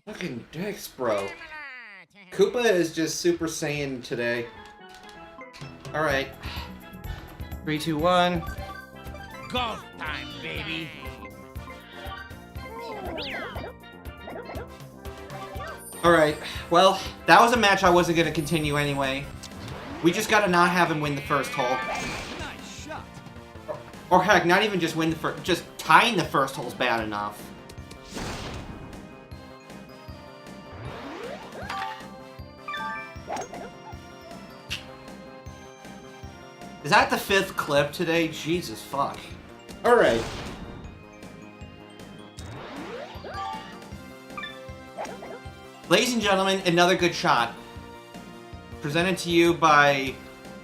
Fucking dicks, bro. Koopa is just Super Saiyan today. Alright. 3, 2, 1. Golf time, baby. Alright, well, that was a match I wasn't going to continue anyway. We just gotta not have him win the first hole. Nice shot. Or heck, not even just win the first, just tying the first hole's bad enough. Is that the 5th clip today? Jesus fuck. Alright. Ladies and gentlemen, another good shot. Presented to you by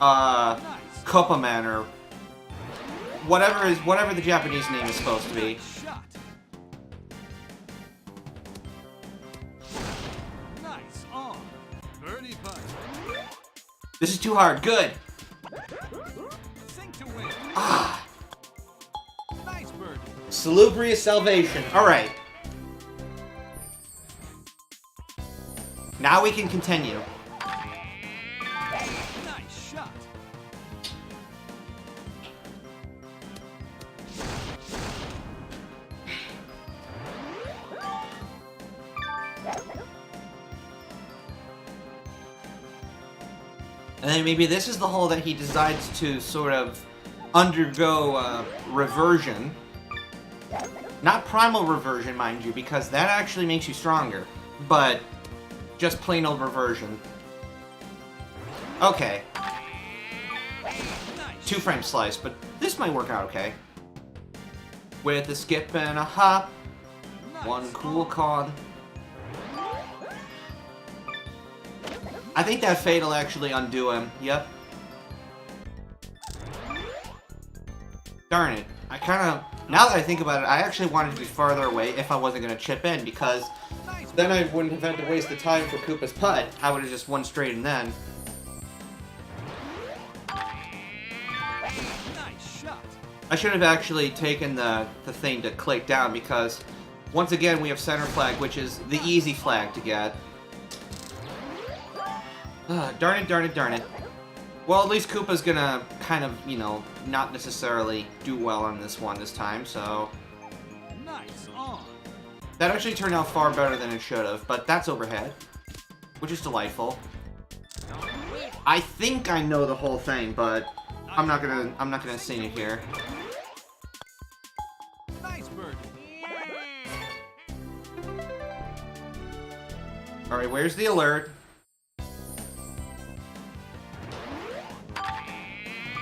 Koopa Man, or whatever the Japanese name is supposed to be. Nice on. Birdie putt. This is too hard. Good. Sink to win. Ah. Nice birdie. Salubrious salvation. Alright. Now we can continue. Nice shot. And then maybe this is the hole that he decides to sort of undergo reversion. Not primal reversion, mind you, because that actually makes you stronger. But just plain old reversion. Okay. 2-frame slice, but this might work out okay. With a skip and a hop. One cool con. I think that fade will actually undo him. Yep. Darn it. I kind of... Now that I think about it, I actually wanted to be farther away if I wasn't going to chip in, because then I wouldn't have had to waste the time for Koopa's putt. I would have just won straight and then. Nice shot. I should have actually taken the thing to click down, because once again we have center flag, which is the easy flag to get. Darn it, darn it, darn it. Well, at least Koopa's gonna kind of, you know, not necessarily do well on this one this time, so... Nice on. That actually turned out far better than it should have, but that's overhead, which is delightful. I think I know the whole thing, but I'm not gonna sing it here. Nice birdie. Alright, where's the alert?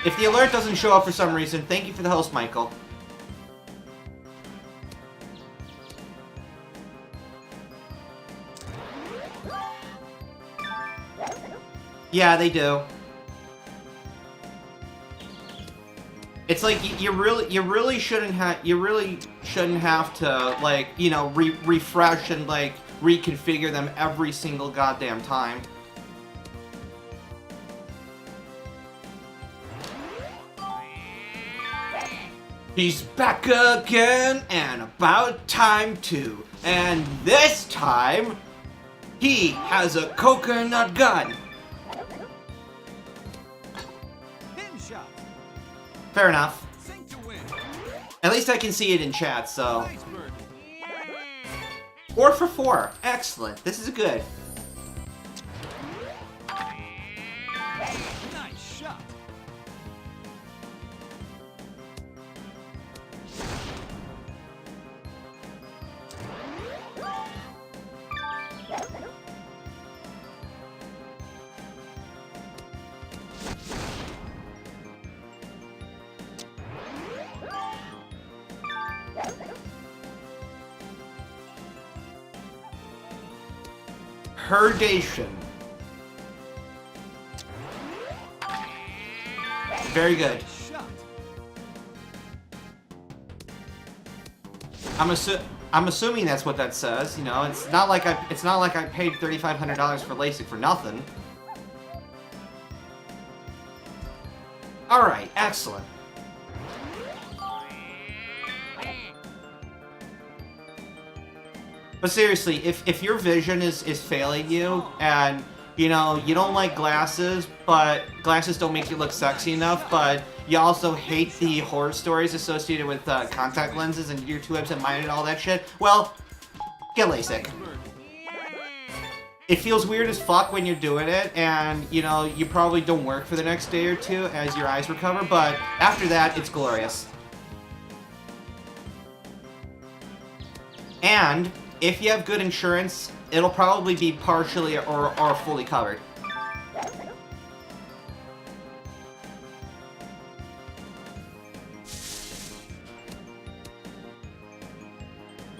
If the alert doesn't show up for some reason, thank you for the host, Michael. Yeah, they do. It's like you really shouldn't have to, like, you know, refresh and like reconfigure them every single goddamn time. He's back again, and about time too. And this time, he has a coconut gun. Pin shot. Fair enough. Sink to win. At least I can see it in chat, so. Nice birdie. 4 for 4. Excellent. This is good. Nice shot. Purgation. Very good. Shot. I'm assuming that's what that says. You know, it's not like I paid $3,500 for LASIK for nothing. All right, excellent. But seriously, if your vision is failing you, and, you know, you don't like glasses, but glasses don't make you look sexy enough, but you also hate the horror stories associated with contact lenses and you're too absent-minded and all that shit, well, get LASIK. It feels weird as fuck when you're doing it, and, you know, you probably don't work for the next day or two as your eyes recover, but after that, it's glorious. And if you have good insurance, it'll probably be partially or fully covered.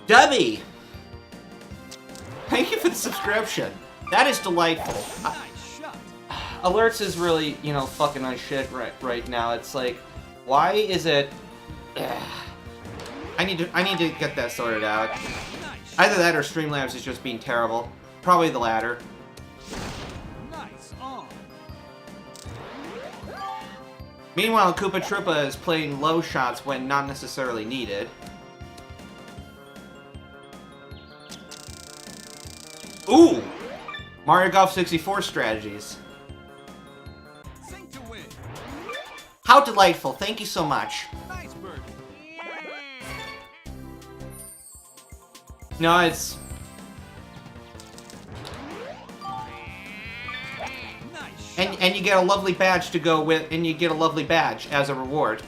Debbie! Thank you for the subscription. That is delightful. Nice shot. Alerts is really, you know, fucking on shit right now. It's like, why is it... I need to get that sorted out. Nice. Either that or Streamlabs is just being terrible. Probably the latter. Nice on. Meanwhile, Koopa Troopa is playing low shots when not necessarily needed. Ooh! Mario Golf 64 strategies. Sink to win. How delightful. Thank you so much. Nice bird. No, it's... Nice. And you get a lovely badge to go with, and you get a lovely badge as a reward.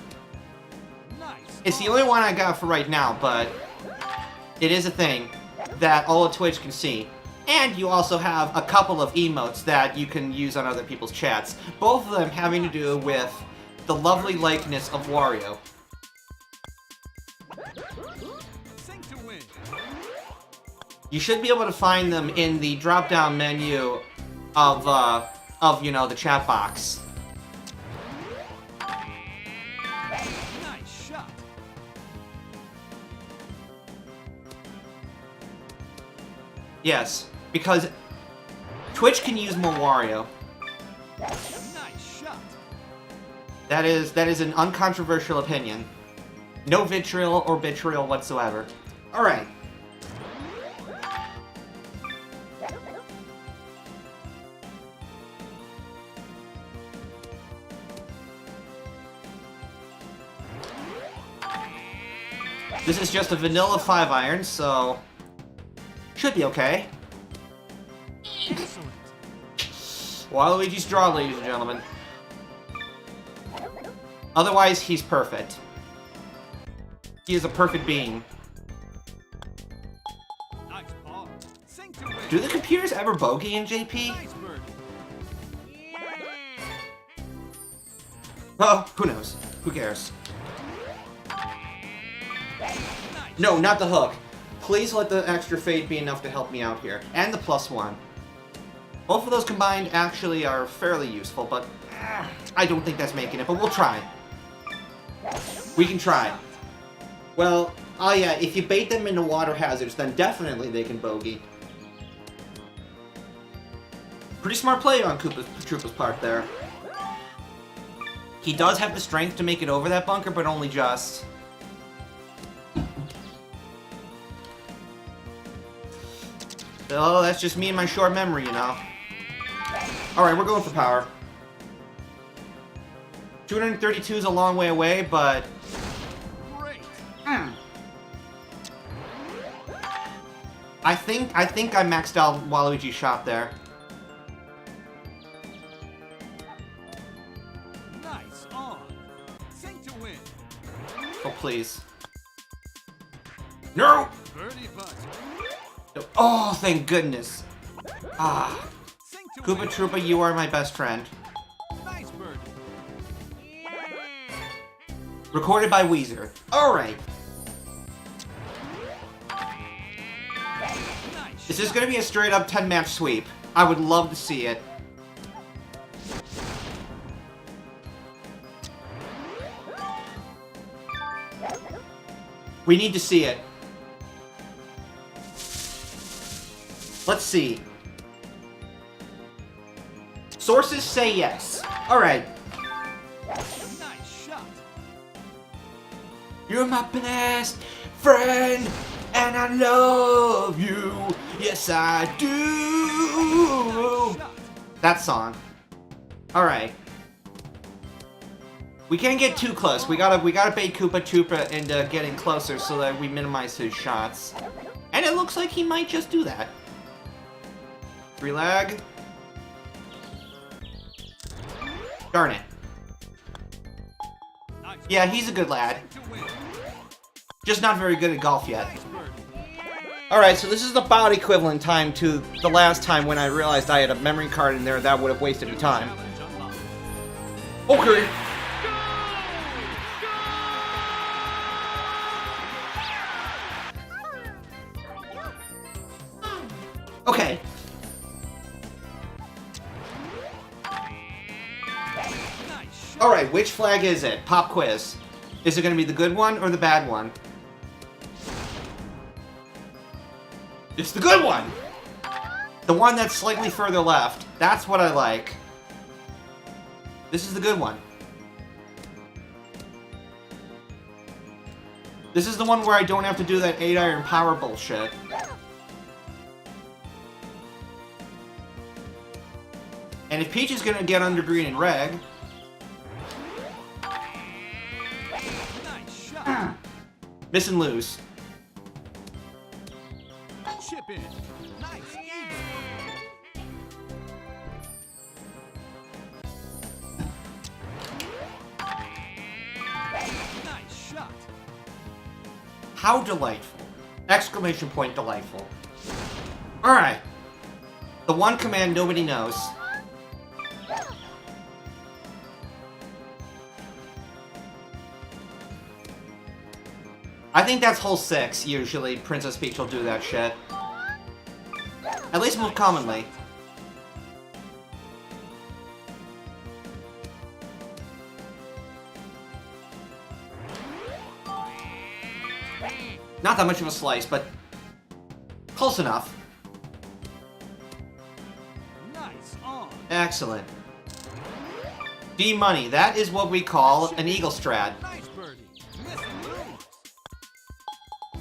Nice. It's the only one I got for right now, but it is a thing that all of Twitch can see. And you also have a couple of emotes that you can use on other people's chats. Both of them having to do with the lovely likeness of Wario. Sink to win. You should be able to find them in the drop-down menu of you know, the chat box. Nice shot. Yes, because Twitch can use more Wario. Nice shot. That is an uncontroversial opinion. No vitriol or vitriol whatsoever. Alright. This is just a vanilla 5-iron, so should be okay. Excellent. Waluigi's draw, ladies and gentlemen. Otherwise, he's perfect. He is a perfect being. Nice ball. Sink to win. Do the computers ever bogey in JP? Nice bird. Oh, who knows? Who cares? Nice. No, not the hook. Please let the extra fade be enough to help me out here. And the +1. Both of those combined actually are fairly useful, but I don't think that's making it, but we'll try. We can try. Well, oh yeah, if you bait them into water hazards, then definitely they can bogey. Pretty smart play on Koopa Troopa's part there. He does have the strength to make it over that bunker, but only just. Oh, that's just me and my short memory, you know. Alright, we're going for power. 232 is a long way away, but... Great. I think I maxed out Waluigi's shot there. Nice on. Sink to win. Oh, please. No! Birdie butt. Oh, thank goodness. Ah. Sink to Koopa win. Troopa, you are my best friend. Nice bird. Recorded by Weezer. Alright. Nice. This is gonna be a straight up 10-match sweep. I would love to see it. We need to see it. Let's see. Sources say yes. Alright. Nice shot. You're my best friend, and I love you. Yes, I do. That song. Alright. We can't get too close. We gotta bait Koopa Troopa into getting closer so that we minimize his shots. And it looks like he might just do that. Free lag. Darn it. Yeah, he's a good lad. Just not very good at golf yet. Alright, so this is about equivalent time to the last time when I realized I had a memory card in there that would have wasted a time. Okay. Okay. Alright, which flag is it? Pop quiz. Is it going to be the good one or the bad one? It's the good one! The one that's slightly further left. That's what I like. This is the good one. This is the one where I don't have to do that 8-iron power bullshit. And if Peach is gonna get under green and reg... Miss and lose. Chip in. Nice. Nice shot. How delightful. Exclamation point delightful. Alright. The one command nobody knows. I think that's hole 6, usually. Princess Peach will do that shit. At least more commonly. Not that much of a slice, but close enough. Nice on. Excellent. D-money, that is what we call an eagle strat. Nice birdie. Miss and lose.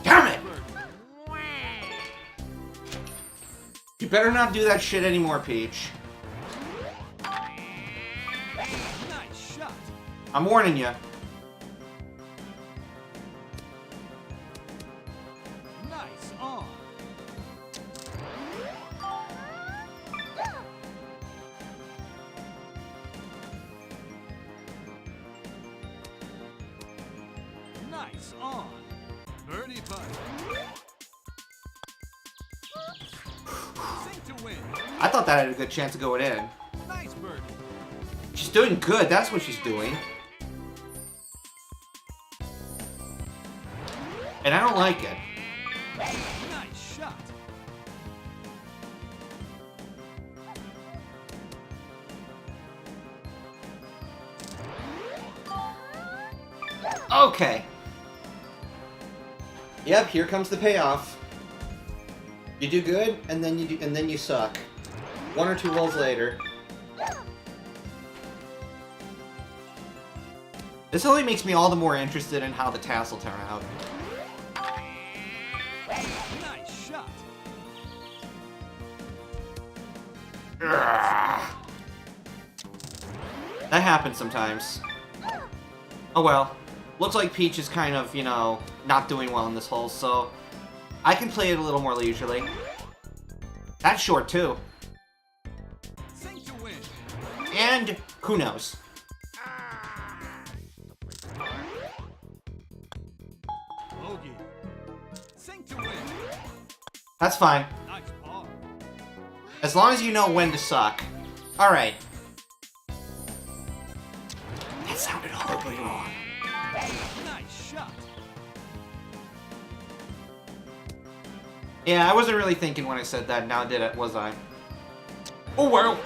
Damn it! You better not do that shit anymore, Peach. Nice shot. I'm warning you. Nice on. Nice on. Birdie putt. Sink to win. I thought that had a good chance of going in. Nice birdie. She's doing good, that's what she's doing. And I don't like it. Nice shot. Okay. Yep, here comes the payoff. You do good, and then you suck. 1 or 2 rolls later. This only makes me all the more interested in how the tassel turn out. Nice shot. Ugh. That happens sometimes. Oh well. Looks like Peach is kind of, you know, not doing well in this hole, so I can play it a little more leisurely. That's short too. Sink to win. And who knows? Bogey. Sink to win. That's fine. Nice par. As long as you know when to suck. Alright. That sounded horribly wrong. Nice shot. Yeah, I wasn't really thinking when I said that, now did it, was I? Oh well!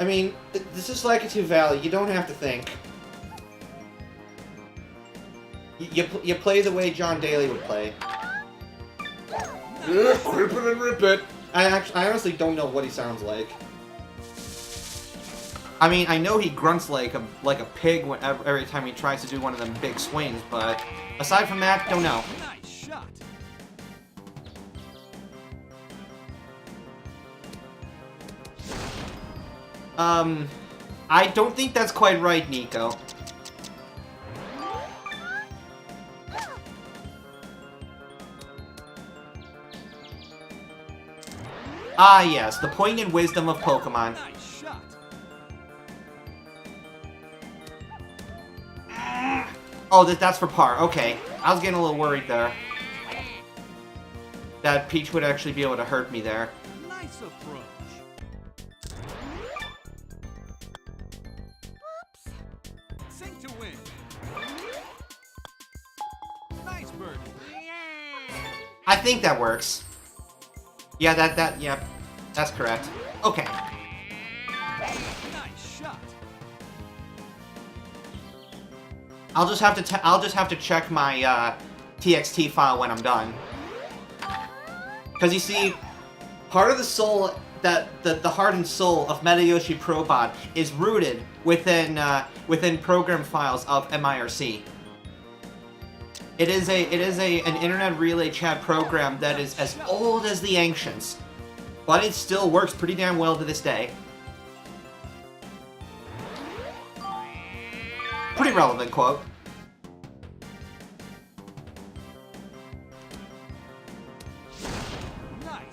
I mean, this is like a 2 Valley, you don't have to think. You play the way John Daly would play. Grip it and rip it! I honestly don't know what he sounds like. I mean, I know he grunts like a pig every time he tries to do one of them big swings, but aside from that, don't know. Nice shot. I don't think that's quite right, Nico. Ah, yes, the poignant wisdom of Pokemon. Nice shot. Oh, that's for par. Okay, I was getting a little worried there. That Peach would actually be able to hurt me there. Nice approach. Sink to win. Nice birdie. I think that works. Yeah, yeah, that's correct. Okay. Nice shot. I'll just have to check my TXT file when I'm done. Because you see, part of the soul that the heart and soul of Metayoshi Probot is rooted within program files of MIRC. It is an internet relay chat program that is as old as the ancients, but it still works pretty damn well to this day. Pretty relevant quote.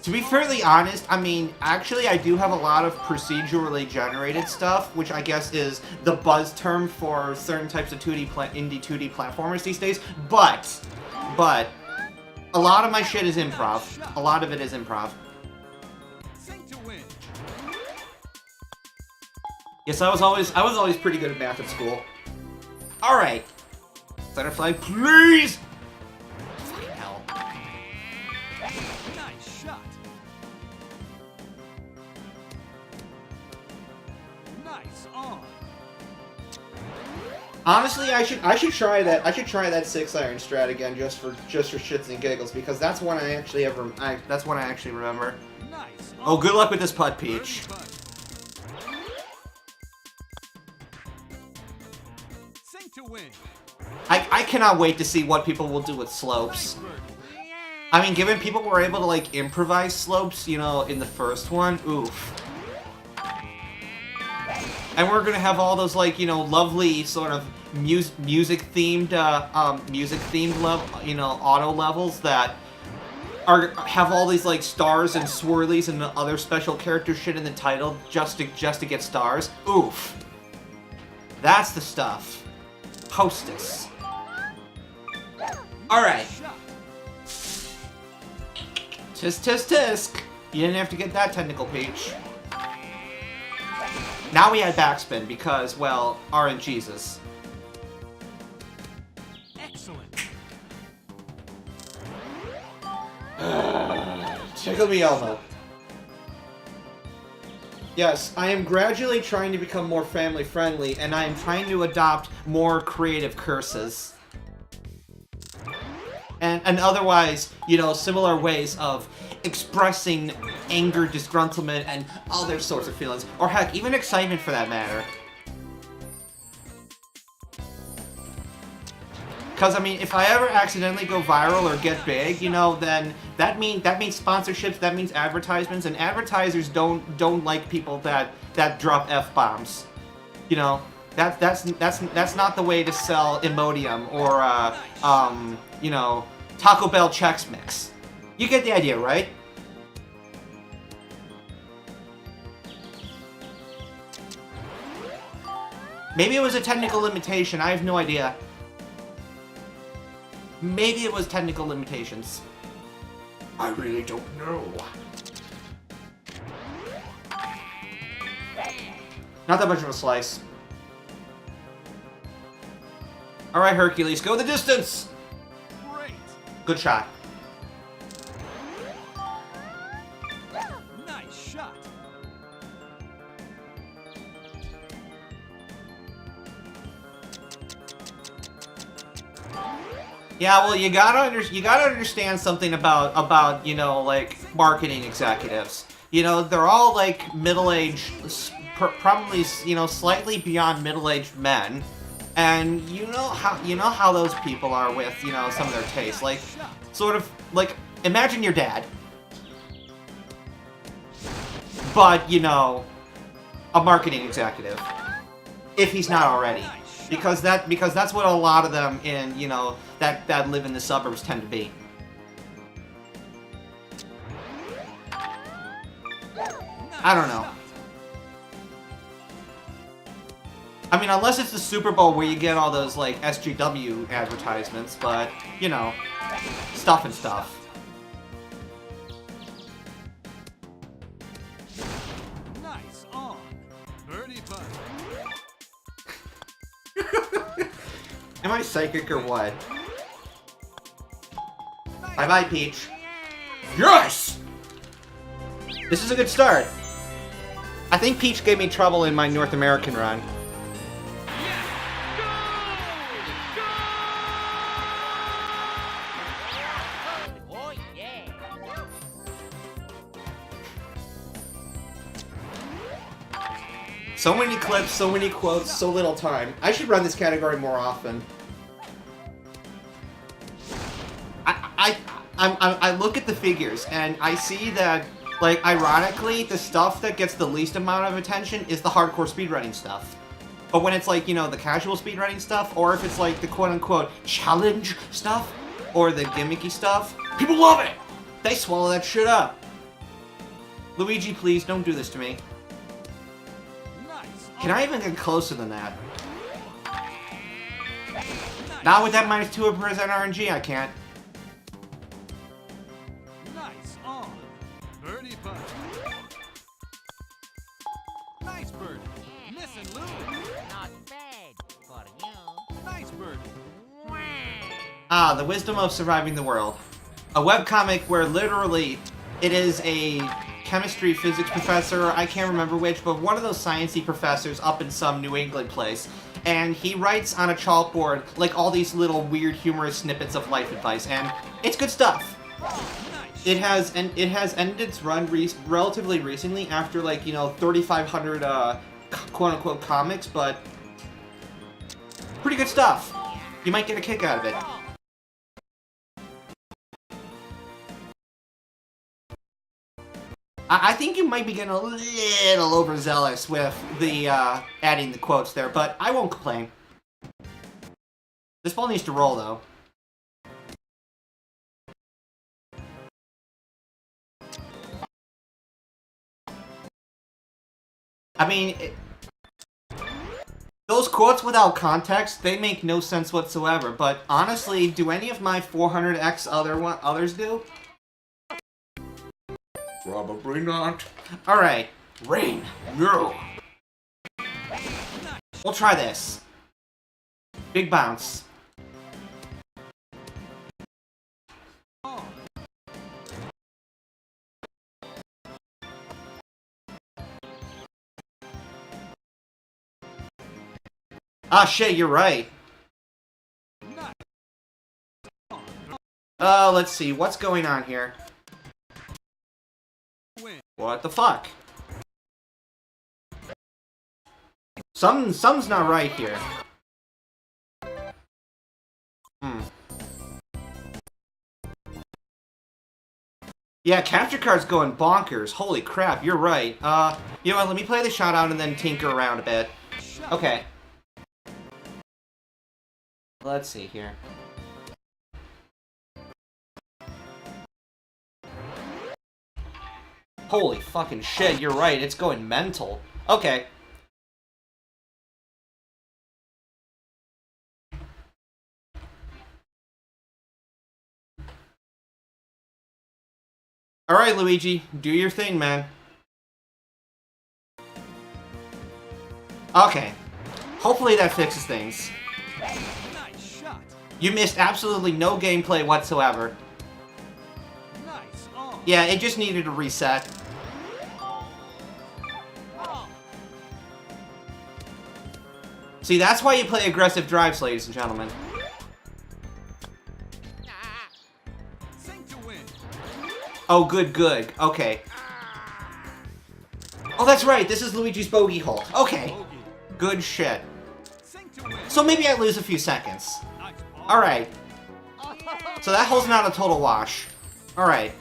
To be fairly honest, I mean, actually I do have a lot of procedurally generated stuff, which I guess is the buzz term for certain types of indie 2D platformers these days, but a lot of my shit is improv. A lot of it is improv. Sink to win. Yes, I was always pretty good at math at school. Alright. Center flag, please! Fucking hell. Nice shot. Nice on. Honestly, I should try that. I should try that 6-iron strat again just for shits and giggles, because that's one I actually remember. Nice. Oh, good luck with this putt, Peach. Sink to win. I cannot wait to see what people will do with slopes. Nice birdie. I mean, given people were able to like improvise slopes, you know, in the first one, oof. And we're gonna have all those like, you know, lovely sort of music themed level, you know, auto levels that have all these like stars and swirlies and other special character shit in the title just to get stars. Oof. That's the stuff. Hostess. Alright. Tisk tisk tisk. You didn't have to get that technical, Peach. Now we had backspin because, well, RNGesus. Excellent. Tickle me elbow. Yes, I am gradually trying to become more family friendly, and I am trying to adopt more creative curses. And otherwise, you know, similar ways of expressing anger, disgruntlement, and other sorts of feelings. Or heck, even excitement for that matter. Because, I mean, if I ever accidentally go viral or get big, you know, then that means sponsorships, that means advertisements, and advertisers don't like people that drop F-bombs. You know, that's not the way to sell Imodium or you know, Taco Bell Chex Mix. You get the idea, right? Maybe it was a technical limitation, I have no idea. Maybe it was technical limitations. I really don't know. Not that much of a slice. Alright, Hercules, go the distance! Great. Good shot. Nice shot. Yeah, well, you gotta understand something about you know, like marketing executives. You know, they're all like middle-aged probably, you know, slightly beyond middle-aged men. And you know how those people are with, you know, some of their tastes. Like, sort of, like, imagine your dad. But, you know, a marketing executive. If he's not already. Because that's what a lot of them in, you know, that live in the suburbs tend to be. I don't know. I mean, unless it's the Super Bowl where you get all those, like, SGW advertisements, but, you know, stuff and stuff. Nice on. Birdie putt. Am I psychic or what? Bye-bye, Peach. Yes! This is a good start. I think Peach gave me trouble in my North American run. Oh, yeah. So many clips, so many quotes, so little time. I should run this category more often. I look at the figures and I see that, like, ironically, the stuff that gets the least amount of attention is the hardcore speedrunning stuff. But when it's like, you know, the casual speedrunning stuff, or if it's like the quote-unquote challenge stuff, or the gimmicky stuff, people love it! They swallow that shit up. Luigi, please, don't do this to me. Can I even get closer than that? Not with that -2% RNG, I can't. Nice on. Birdie putt. Nice birdie. Miss and lose. Not bad for you. Nice birdie. Ah, the wisdom of surviving the world. A webcomic where literally it is a chemistry physics professor, I can't remember which, but one of those sciencey professors up in some New England place, and he writes on a chalkboard like all these little weird humorous snippets of life advice, and it's good stuff. It has ended its run relatively recently after, like, you know, 3,500 quote-unquote comics, but pretty good stuff. You might get a kick out of it. I think you might be getting a little overzealous with the adding the quotes there, but I won't complain. This ball needs to roll, though. I mean, those quotes without context, they make no sense whatsoever, but honestly, do any of my 400X others do? Probably not. Alright, rain, no. We'll try this. Big bounce. Ah, shit, you're right. Let's see, what's going on here? What the fuck? Something's not right here. Yeah, capture card's going bonkers. Holy crap, you're right. You know what, let me play the shot out and then tinker around a bit. Okay. Let's see here. Holy fucking shit, you're right, it's going mental. Okay. Alright, Luigi, do your thing, man. Okay. Hopefully that fixes things. Nice shot. You missed absolutely no gameplay whatsoever. Nice on. Yeah, it just needed a reset. See, that's why you play aggressive drives, ladies and gentlemen. Sink to win. Oh, good, good. Okay. Oh, that's right. This is Luigi's bogey hole. Okay. Bogey. Good shit. Sink to win. So maybe I lose a few seconds. Nice ball. Alright. So that hole's not a total wash. Alright.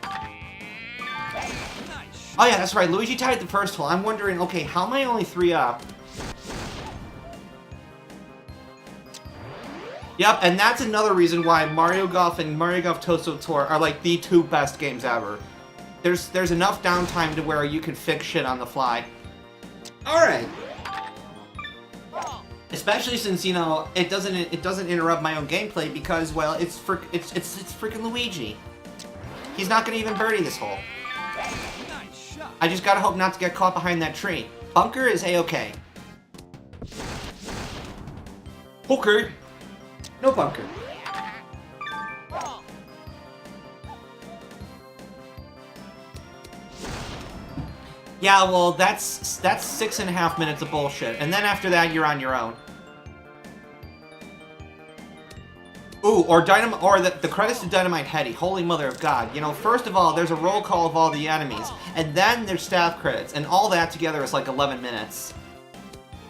Nice shot. Oh yeah, that's right. Luigi tied the first hole. I'm wondering, okay, how am I only 3 up? Yep, and that's another reason why Mario Golf and Mario Golf Toasto Tour are like the 2 best games ever. There's enough downtime to where you can fix shit on the fly. Alright. Especially since, you know, it doesn't interrupt my own gameplay because, well, it's freaking Luigi. He's not gonna even birdie this hole. Nice shot. I just gotta hope not to get caught behind that tree. Bunker is A-okay. Okay. No bunker. Yeah, well, that's 6.5 minutes of bullshit, and then after that, you're on your own. Ooh, or the credits to Dynamite Heady. Holy mother of God! You know, first of all, there's a roll call of all the enemies, and then there's staff credits, and all that together is like 11 minutes.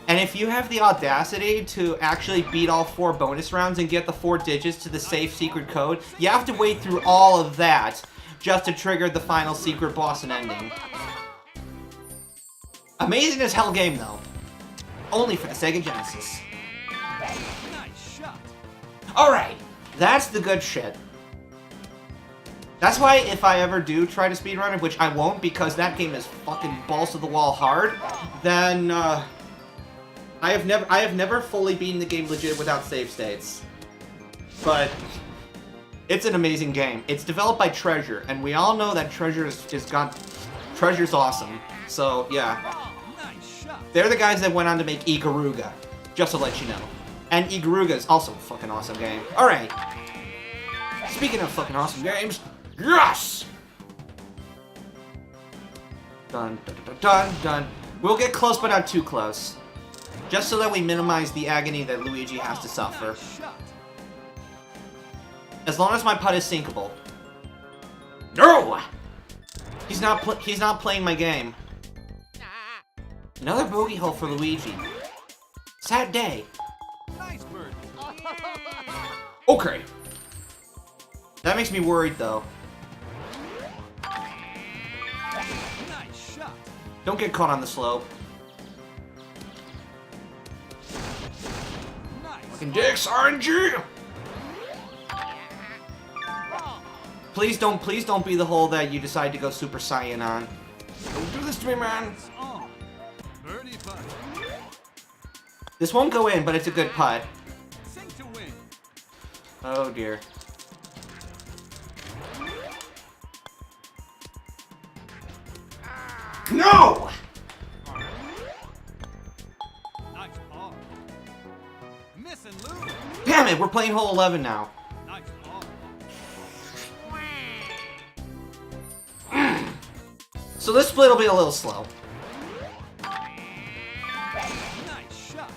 And if you have the audacity to actually beat all 4 bonus rounds and get the 4 digits to the safe secret code, you have to wait through all of that just to trigger the final secret boss and ending. Amazing as hell game, though. Only for the Sega Genesis. Nice shot. Alright, that's the good shit. That's why if I ever do try to speedrun it, which I won't because that game is fucking balls to the wall hard, then I have never fully beaten the game legit without save states. But it's an amazing game. It's developed by Treasure, and we all know that Treasure's awesome. So yeah. Nice shot. They're the guys that went on to make Ikaruga, just to let you know. And Ikaruga is also a fucking awesome game. Alright. Speaking of fucking awesome games, yes! Dun, dun, dun, dun, dun. We'll get close, but not too close. Just so that we minimize the agony that Luigi has to suffer. Nice shot. As long as my putt is sinkable. No! He's not playing my game. Another bogey hole for Luigi. Sad day. Nice bird. Okay. That makes me worried, though. Nice shot. Don't get caught on the slope. Nice. Fucking dicks, RNG! Please don't be the hole that you decide to go Super Saiyan on. Don't do this to me, man. It's on. Birdie putt. This won't go in, but it's a good putt. Sink to win. Oh, dear. No! Nice ball. Miss and lose. Damn it, we're playing hole 11 now. Nice ball. So this split will be a little slow. Nice shot.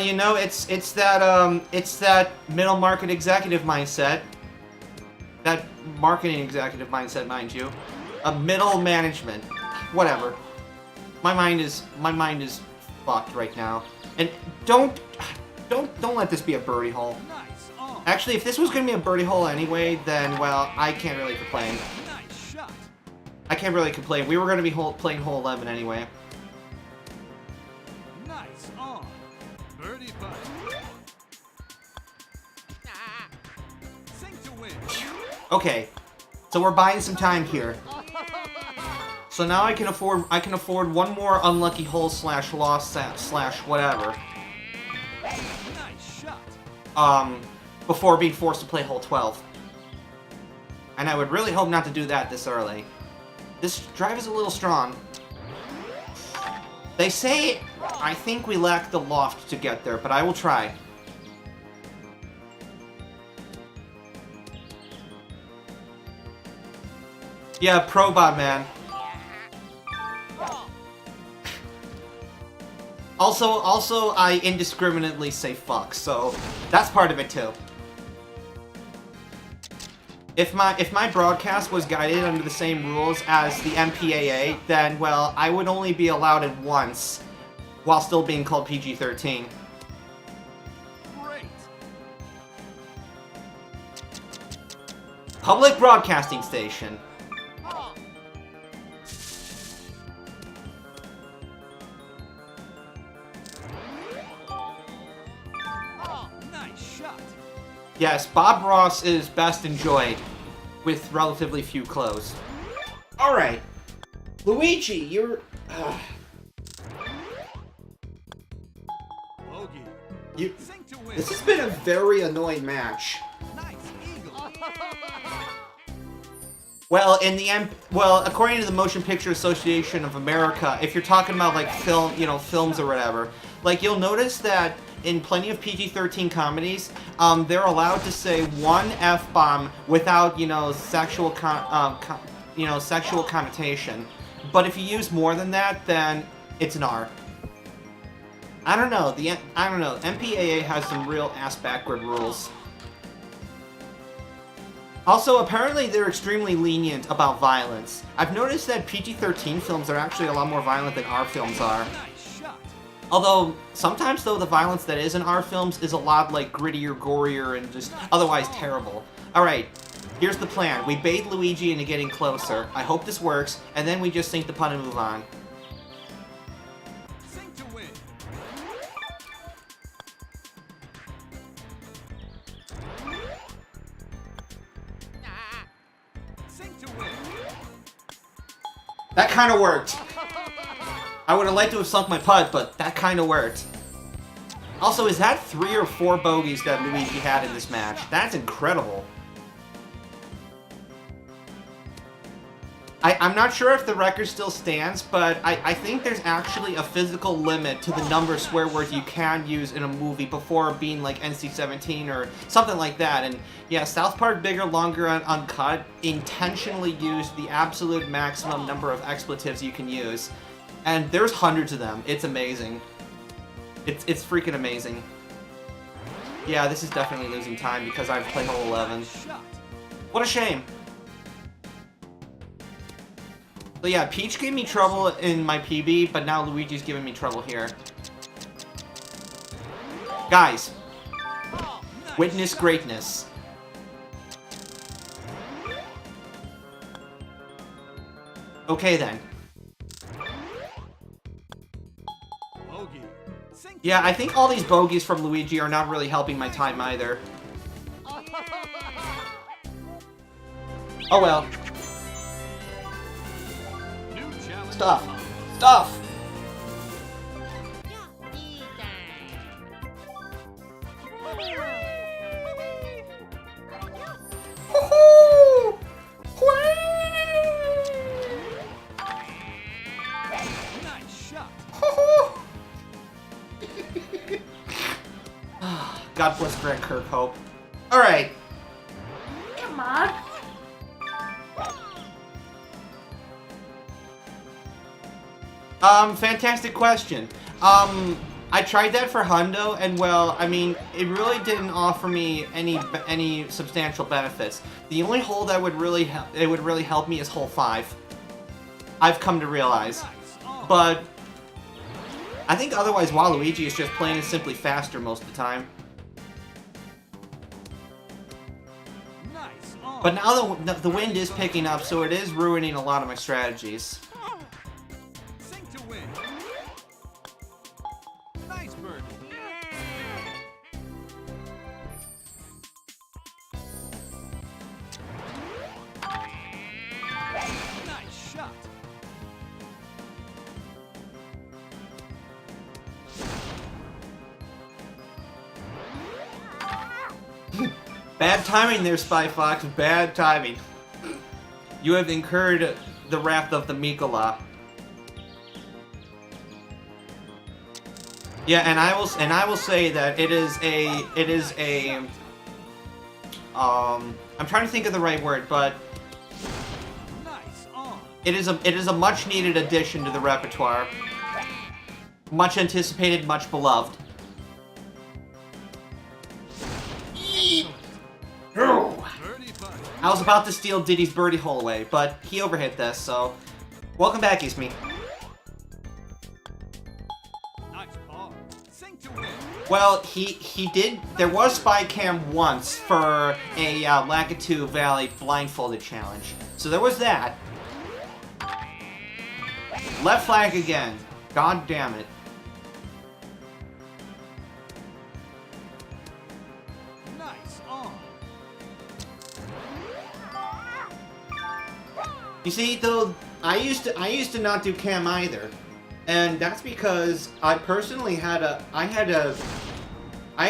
You know, it's that middle market executive mindset. That marketing executive mindset, mind you. Middle management. Whatever. My mind is fucked right now. And don't let this be a birdie hole. Nice on. Actually, if this was gonna be a birdie hole anyway, then well, I can't really complain. Nice shot. I can't really complain. We were gonna be playing hole 11 anyway. Nice on. Birdie putt. Sink to win. Okay, so we're buying some time here. So now I can afford one more unlucky hole slash loss slash whatever. Nice shot. Before being forced to play hole 12. And I would really hope not to do that this early. This drive is a little strong. They say I think we lack the loft to get there, but I will try. Yeah, Probot man. Also, I indiscriminately say fuck, so that's part of it too. If my broadcast was guided under the same rules as the MPAA, then, well, I would only be allowed it once, while still being called PG-13. Great. Public Broadcasting Station. Oh, nice shot. Yes, Bob Ross is best enjoyed, with relatively few clothes. Alright. Luigi, you're... Bogey. you... Sink to win. This has been a very annoying match. Nice eagle. Well, according to the Motion Picture Association of America, if you're talking about like film, films or whatever, like you'll notice that in plenty of PG-13 comedies, they're allowed to say one F-bomb without, sexual sexual connotation. But if you use more than that, then it's an R. I don't know. MPAA has some real ass-backward rules. Also, apparently they're extremely lenient about violence. I've noticed that PG-13 films are actually a lot more violent than R films are. Nice shot. Although, sometimes though, the violence that is in R films is a lot like grittier, gorier, and just otherwise terrible. Alright, here's the plan. We bait Luigi into getting closer. I hope this works, and then we just sink the pun and move on. Sink to win. Ah. Sink to win. That kind of worked. I would have liked to have sunk my putt, but that kind of worked. Also, is that 3 or 4 bogeys that Luigi had in this match? That's incredible. I'm not sure if the record still stands, but I think there's actually a physical limit to the number of swear words you can use in a movie before being like NC-17 or something like that. And yeah, South Park Bigger, Longer, and Uncut intentionally used the absolute maximum number of expletives you can use. And there's hundreds of them. It's amazing. It's freaking amazing. Yeah, this is definitely losing time because I've played hole 11. Shot. What a shame. So yeah, Peach gave me trouble in my PB, but now Luigi's giving me trouble here. Guys, Oh, nice witness shot. greatness. Okay then. Bogey. Sink. Yeah, I think all these bogeys from Luigi are not really helping my time either. Oh well. New challenge. Stuff. Stuff! Yuppie time. Woohoo! Nice shot. God bless Grant Kirkhope. Alright. Come on. Fantastic question. I tried that for Hundo, and well, I mean, it really didn't offer me any substantial benefits. The only hole that would really help me is hole 5. I've come to realize. Nice. Oh, But I think otherwise Waluigi is just plain and simply faster most of the time. nice. Oh. But now the wind is picking up, so it is ruining a lot of my strategies. Sink to win. Nice birdie. Nice shot. Bad timing there, Spy Fox. Bad timing. You have incurred the wrath of the Mikola. Yeah, and I will say that it is a I'm trying to think of the right word, but Nice on. it is a much needed addition to the repertoire. Much anticipated, much beloved. Birdie putt. I was about to steal Diddy's birdie hole away, but he overhit this, so... Welcome back, Ismi. Nice par. Sink to win. Well, he did... There was spy cam once for a Lakitu Valley blindfolded challenge. So there was that. Left flag again. God damn it. Nice on. You see, though, I used to not do cam either, and that's because I personally I had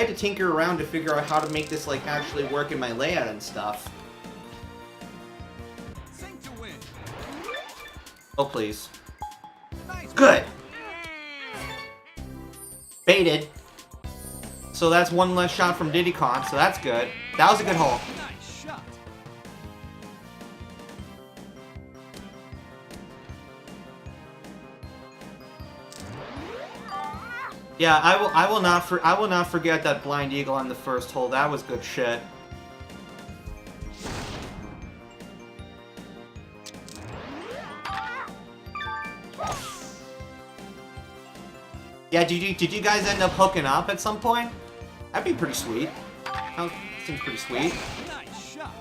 to tinker around to figure out how to make this like actually work in my layout and stuff. Sink to win. Oh please, Nice. good. Baited. So that's one less shot from Diddy Kong, so that's good. That was a good hole. Nice shot. Yeah, I will not forget that blind eagle on the first hole. That was good shit. Yeah, did you guys end up hooking up at some point? That'd be pretty sweet. That seems pretty sweet. Nice shot.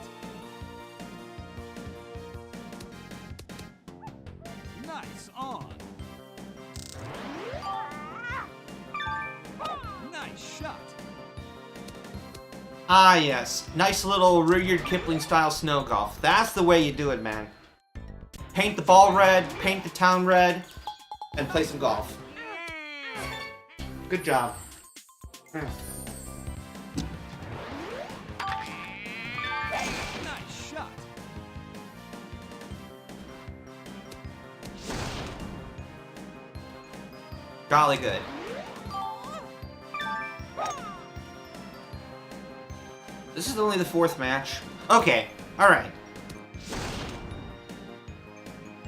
Nice on. Nice shot. Ah, yes. Nice little Rudyard Kipling style snow golf. That's the way you do it, man. Paint the ball red, paint the town red, and play some golf. Good job. Nice shot. Jolly good. This is only the 4th match. Okay, alright.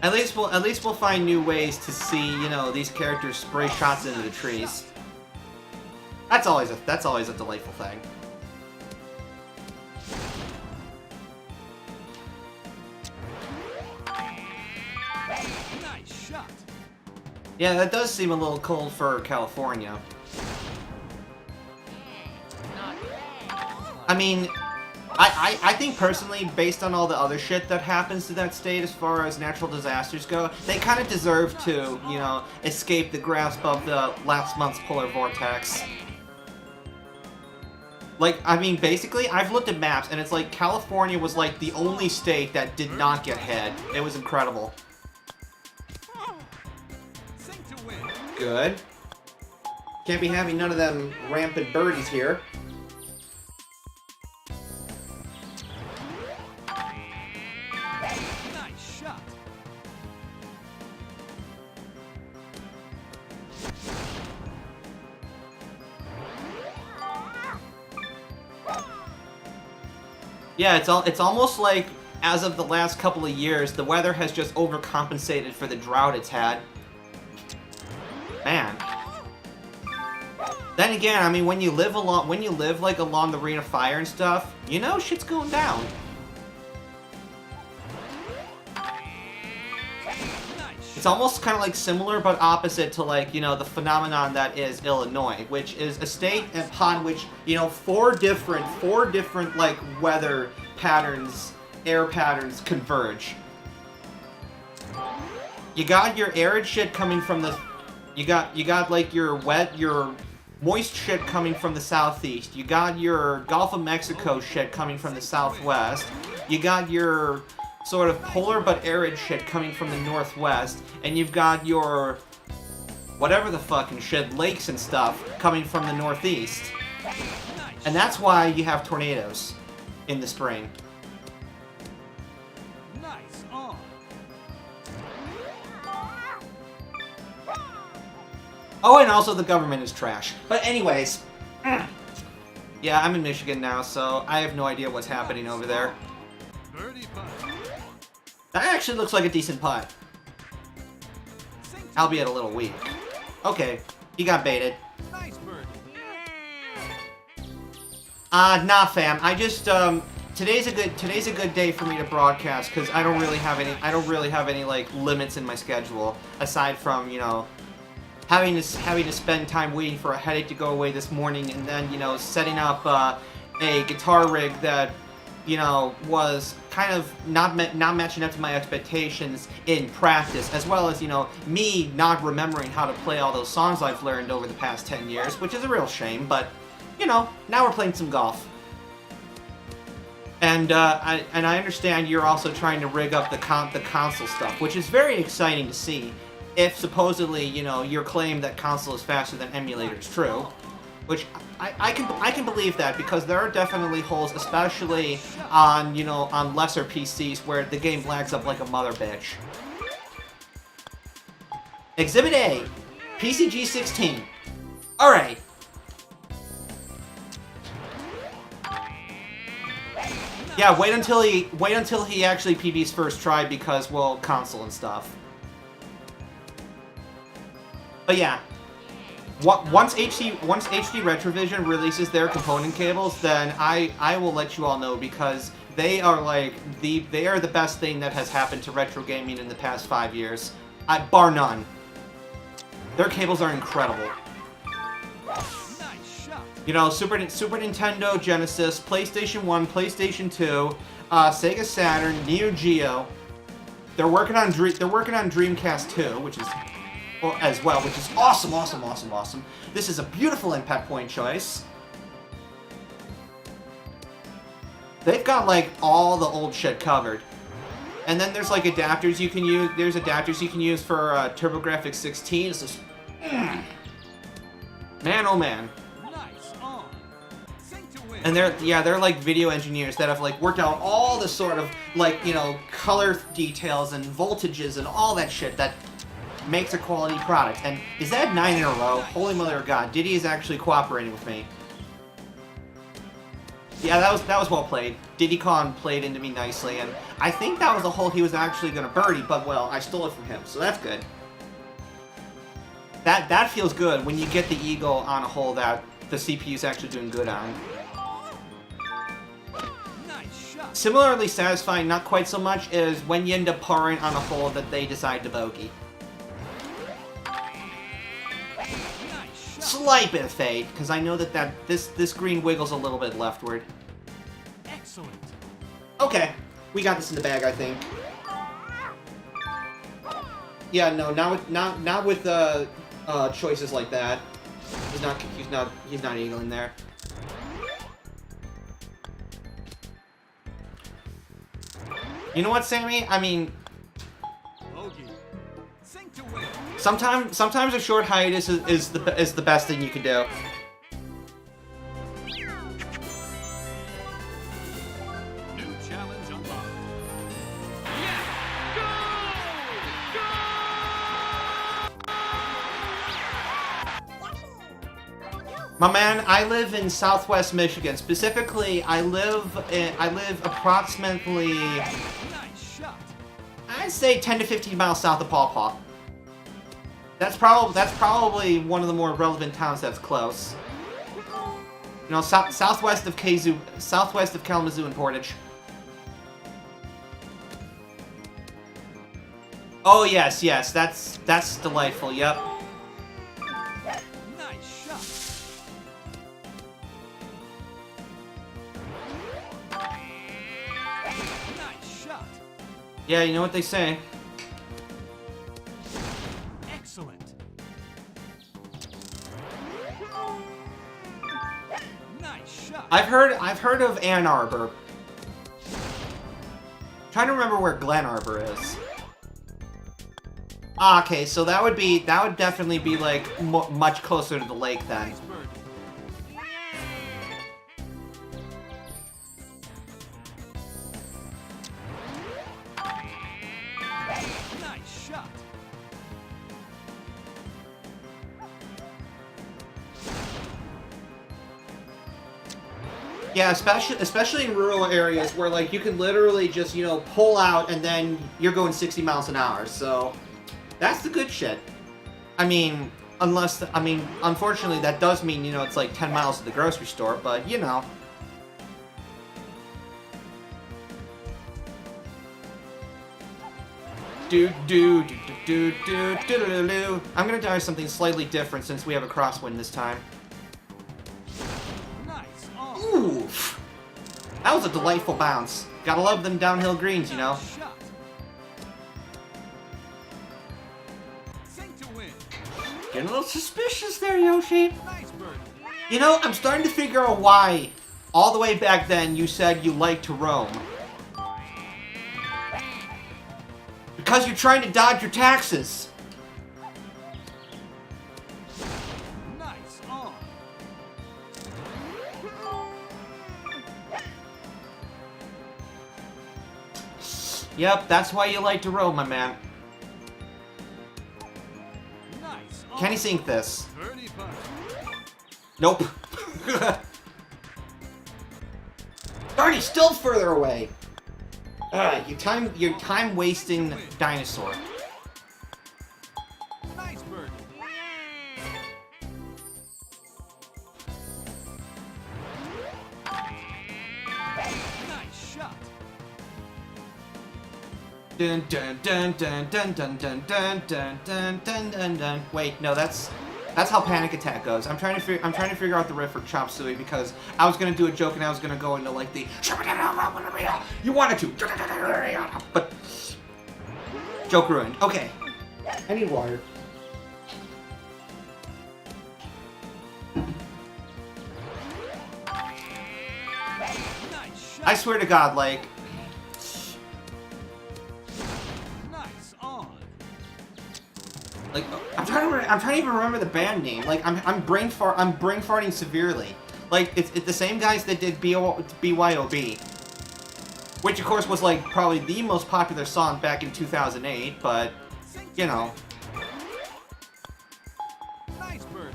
At least we'll find new ways to see, you know, these characters spray shots into the trees. That's always a delightful thing. Nice shot. Yeah, that does seem a little cold for California. Not bad. I mean, I think personally, based on all the other shit that happens to that state as far as natural disasters go, they kind of deserve to, you know, escape the grasp of the last month's polar vortex. Like, I mean, basically, I've looked at maps, and it's like California was like the only state that did not get hit. It was incredible. Sink to win. Good. Can't be having none of them rampant birdies here. Nice shot. Yeah, it's almost like, as of the last couple of years, the weather has just overcompensated for the drought it's had. Man. Then again, I mean, when you live like along the Ring of Fire and stuff, you know shit's going down. It's almost kind of like similar but opposite to, like, you know, the phenomenon that is Illinois, which is a state upon which, you know, four different like weather patterns, air patterns converge. You got your arid shit coming from the, you got like your moist shit coming from the southeast. You got your Gulf of Mexico shit coming from the southwest. You got your sort of polar but arid shit coming from the northwest, and you've got your whatever the fucking shit, lakes and stuff, coming from the northeast. And that's why you have tornadoes in the spring. Nice on. Oh, and also the government is trash. But anyways, yeah, I'm in Michigan now, so I have no idea what's happening over there. Birdie putt. That actually looks like a decent putt, Sink to albeit a little weak. Okay, He got baited. Nice birdie. Nah, fam. I just today's a good day for me to broadcast because I don't really have any like limits in my schedule aside from, you know, having to spend time waiting for a headache to go away this morning and then, you know, setting up a guitar rig that, you know, was kind of not matching up to my expectations in practice, as well as, you know, me not remembering how to play all those songs I've learned over the past 10 years, which is a real shame, but, you know, now we're playing some golf. And I understand you're also trying to rig up the console stuff, which is very exciting to see, if supposedly, you know, your claim that console is faster than emulator is true. Which I can believe that, because there are definitely holes, especially on, you know, on lesser PCs where the game lags up like a mother bitch. Exhibit A, PCG16. All right. Yeah, wait until he actually PB's first try because, well, console and stuff. But yeah. Once HD Retrovision releases their component cables, then I will let you all know, because they are like they are the best thing that has happened to retro gaming in the past 5 years, bar none. Their cables are incredible. Nice shot. You know, Super Nintendo, Genesis, PlayStation 1, PlayStation 2, Sega Saturn, Neo Geo. They're working on Dreamcast 2, which is as well, which is awesome, awesome, awesome, awesome. This is a beautiful impact point choice. They've got like all the old shit covered. And then there's like adapters you can use. There's adapters you can use for TurboGrafx 16. It's just, man, oh man. Nice on. Sing to win. And they're like video engineers that have like worked out all the sort of like, you know, color details and voltages and all that shit that makes a quality product. And is that 9 in a row? Holy mother of God, Diddy is actually cooperating with me. Yeah, that was well played. Diddy Kong played into me nicely, and I think that was a hole he was actually gonna birdie, but well, I stole it from him, so that's good. That feels good when you get the eagle on a hole that the CPU is actually doing good on. Nice shot. Similarly satisfying, not quite so much, is when you end up parring on a hole that they decide to bogey. Slight bit of fade, because I know that this green wiggles a little bit leftward. Excellent. Okay, we got this in the bag, I think. Yeah, no, not with choices like that. He's not eagling there. You know what, Sammy? I mean, Bogey. Sing to win. sometimes a short hiatus is the best thing you can do. New challenge unlocked. My man, I live in Southwest Michigan. Specifically, I live approximately, Nice shot. I'd say 10 to 15 miles south of Paw Paw. That's probably one of the more relevant towns that's close. You know, southwest of Kalamazoo and Portage. Oh yes, that's delightful. Yep. Nice shot. Nice shot. Yeah, you know what they say. Excellent. Nice shot. I've heard of Ann Arbor. Trying to remember where Glen Arbor is. Ah, okay, so that would definitely be like much closer to the lake then. Nice birdie. Nice shot. Yeah, especially in rural areas where like you can literally just, you know, pull out and then you're going 60 miles an hour. So that's the good shit. I mean, Unless, I mean, unfortunately, that does mean, you know, it's like 10 miles to the grocery store, but, you know. I'm gonna try something slightly different since we have a crosswind this time. Nice. Oh. Oof! That was a delightful bounce. Gotta love them downhill greens, you know. Shot. Sink to win. Getting a little suspicious there, Yoshi. Nice bird. You know, I'm starting to figure out why, all the way back then, you said you like to roam. Because you're trying to dodge your taxes. Nice. On. Yep, that's why you like to roam, my man. Nice. On. Can you sink this? Birdie putt. Nope. Darn, he's still further away. You're time wasting dinosaur. Nice bird. Nice shot. Dun dun dun dun dun dun dun dun dun dun dun dun dun. Wait, no, that's how Panic Attack goes. I'm trying to figure out the riff for Chop Suey because I was gonna do a joke and I was gonna go into like the you wanted to, but joke ruined. Okay, I need water. Nice shot. I swear to God, like. Nice on. Like, I'm trying to even remember the band name. Like, I'm brain farting severely. Like, it's the same guys that did BYOB, which of course was like probably the most popular song back in 2008. But you know, Nice bird.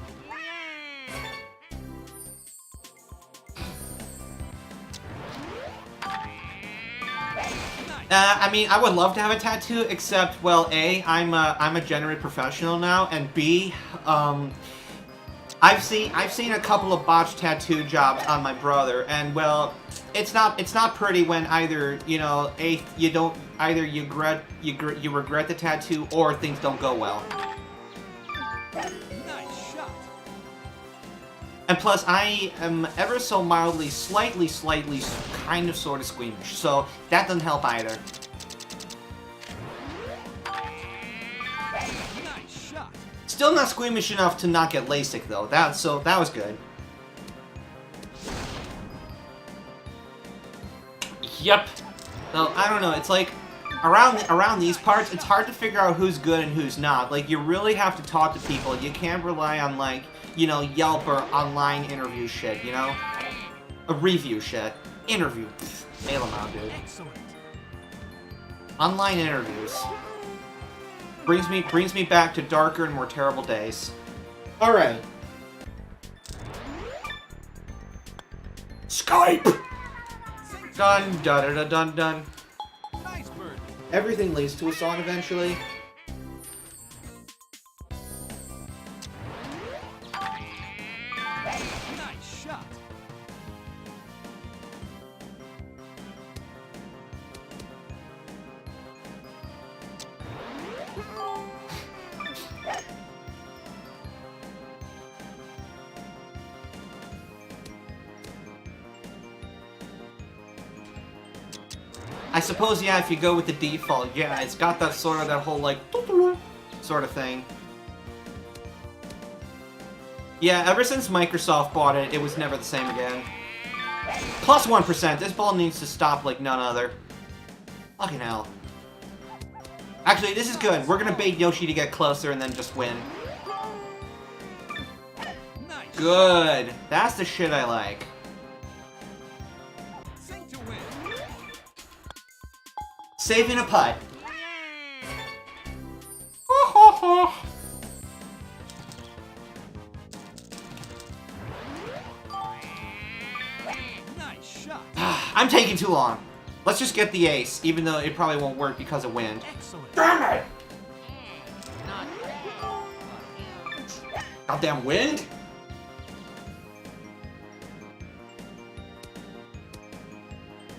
I mean, I would love to have a tattoo, except, well, A, I'm a genuine professional now, and B, I've seen a couple of botched tattoo jobs on my brother, and well, it's not pretty when either, you know, you regret the tattoo or things don't go well. Nice shot. And plus, I am ever so mildly, slightly, kind of sort of squeamish, so that doesn't help either. Nice shot. Still not squeamish enough to not get LASIK though. That was good. Yep. So I don't know. It's like around these parts, it's hard to figure out who's good and who's not. Like you really have to talk to people. You can't rely on like, you know, Yelp or online interview shit. You know, a review shit. Interview. Bail them out, dude. Excellent. Online interviews. Brings me back to darker and more terrible days. Alright. Skype! Dun dun dun dun dun. Nice bird. Everything leads to a song eventually. Nice shot. I suppose, yeah, if you go with the default, yeah, it's got that sort of, that whole, like, sort of thing. Yeah, ever since Microsoft bought it, it was never the same again. Plus 1%, this ball needs to stop like none other. Fucking hell. Actually, this is good. We're gonna bait Yoshi to get closer and then just win. Nice. Good. That's the shit I like. Sink to win. Saving a putt. Nice shot. I'm taking too long. Let's just get the ace, even though it probably won't work because of wind. Excellent. Damn it! Not bad. Goddamn wind?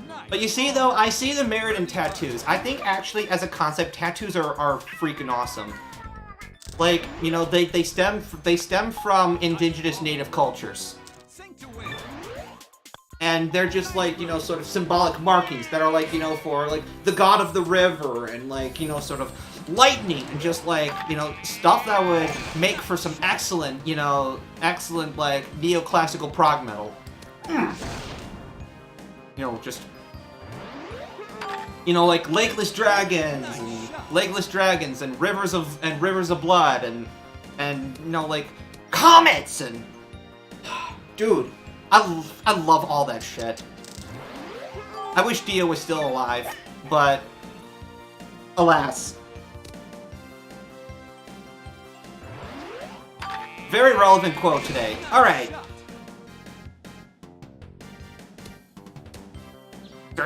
Nice. But you see, though, I see the merit in tattoos. I think, actually, as a concept, tattoos are freaking awesome. Like, you know, they stem from indigenous native cultures. Sink to win. And they're just, like, you know, sort of symbolic markings that are, like, you know, for, like, the god of the river and, like, you know, sort of lightning and just, like, you know, stuff that would make for some excellent, you know, like, neoclassical prog metal. You know, just... You know, like Legless Dragons and Rivers of Blood and you know, like Comets and dude, I love all that shit. I wish Dio was still alive, but alas. Very relevant quote today. All right. You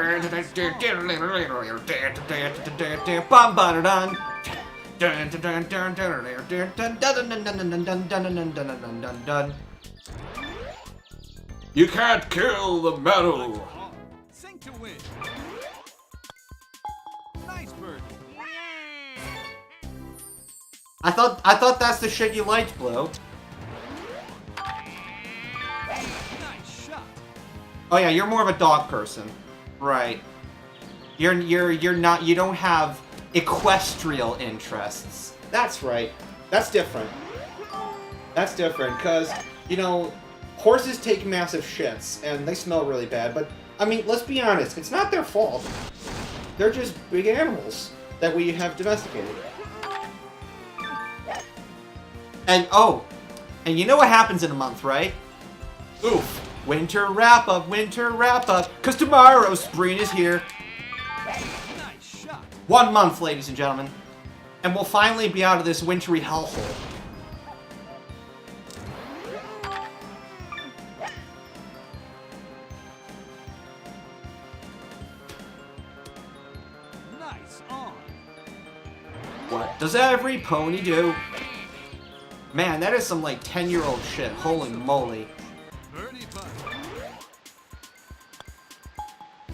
can't kill the metal. Sink to win. Nice bird. I thought that's the shit you liked, Blue. Nice shot. Oh yeah, you're more of a dog person. Right. You don't have equestrial interests. That's right. That's different. That's different, because, you know, horses take massive shits, and they smell really bad, but, I mean, let's be honest, it's not their fault. They're just big animals that we have domesticated. And, oh, and you know what happens in a month, right? Oof. Winter wrap-up, because tomorrow spring is here. Nice shot. 1 month, ladies and gentlemen. And we'll finally be out of this wintry hellhole. Nice on. What does every pony do? Man, that is some, like, 10-year-old shit. Holy moly. Birdie putt.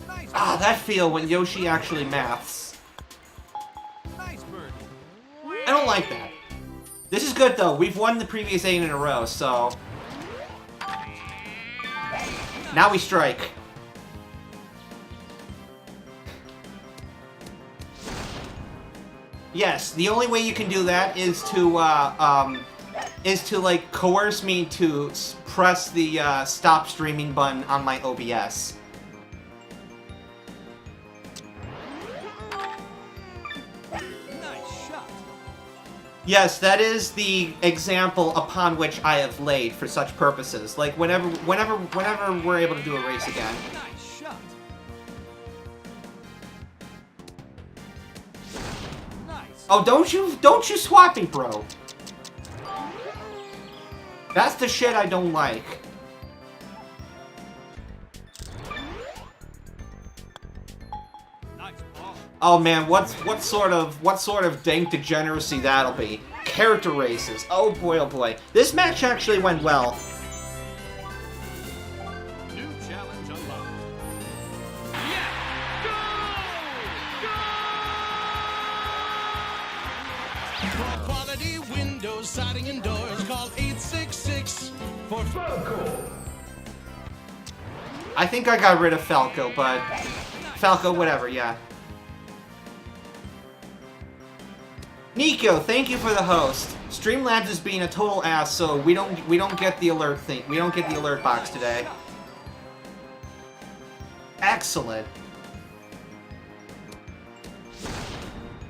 Nice. Ah, that feel when Yoshi actually maths. Nice bird. I don't like that. This is good, though. We've won the previous 8 in a row, so... Now we strike. Yes, the only way you can do that is to like coerce me to press the stop streaming button on my OBS. Nice shot. Yes, that is the example upon which I have laid for such purposes. Like whenever we're able to do a race again. Nice shot. Nice. Oh, don't you swap me, bro. That's the shit I don't like. Nice ball. Oh man, what sort of dank degeneracy that'll be. Character races. Oh boy, oh boy. This match actually went well. New challenge unlocked. For quality windows, siding, and doors, call 866 for Falco. I think I got rid of Falco, but Falco, whatever, yeah. Nico, thank you for the host. Streamlabs is being a total ass, so we don't get the alert thing. We don't get the alert box today. Excellent.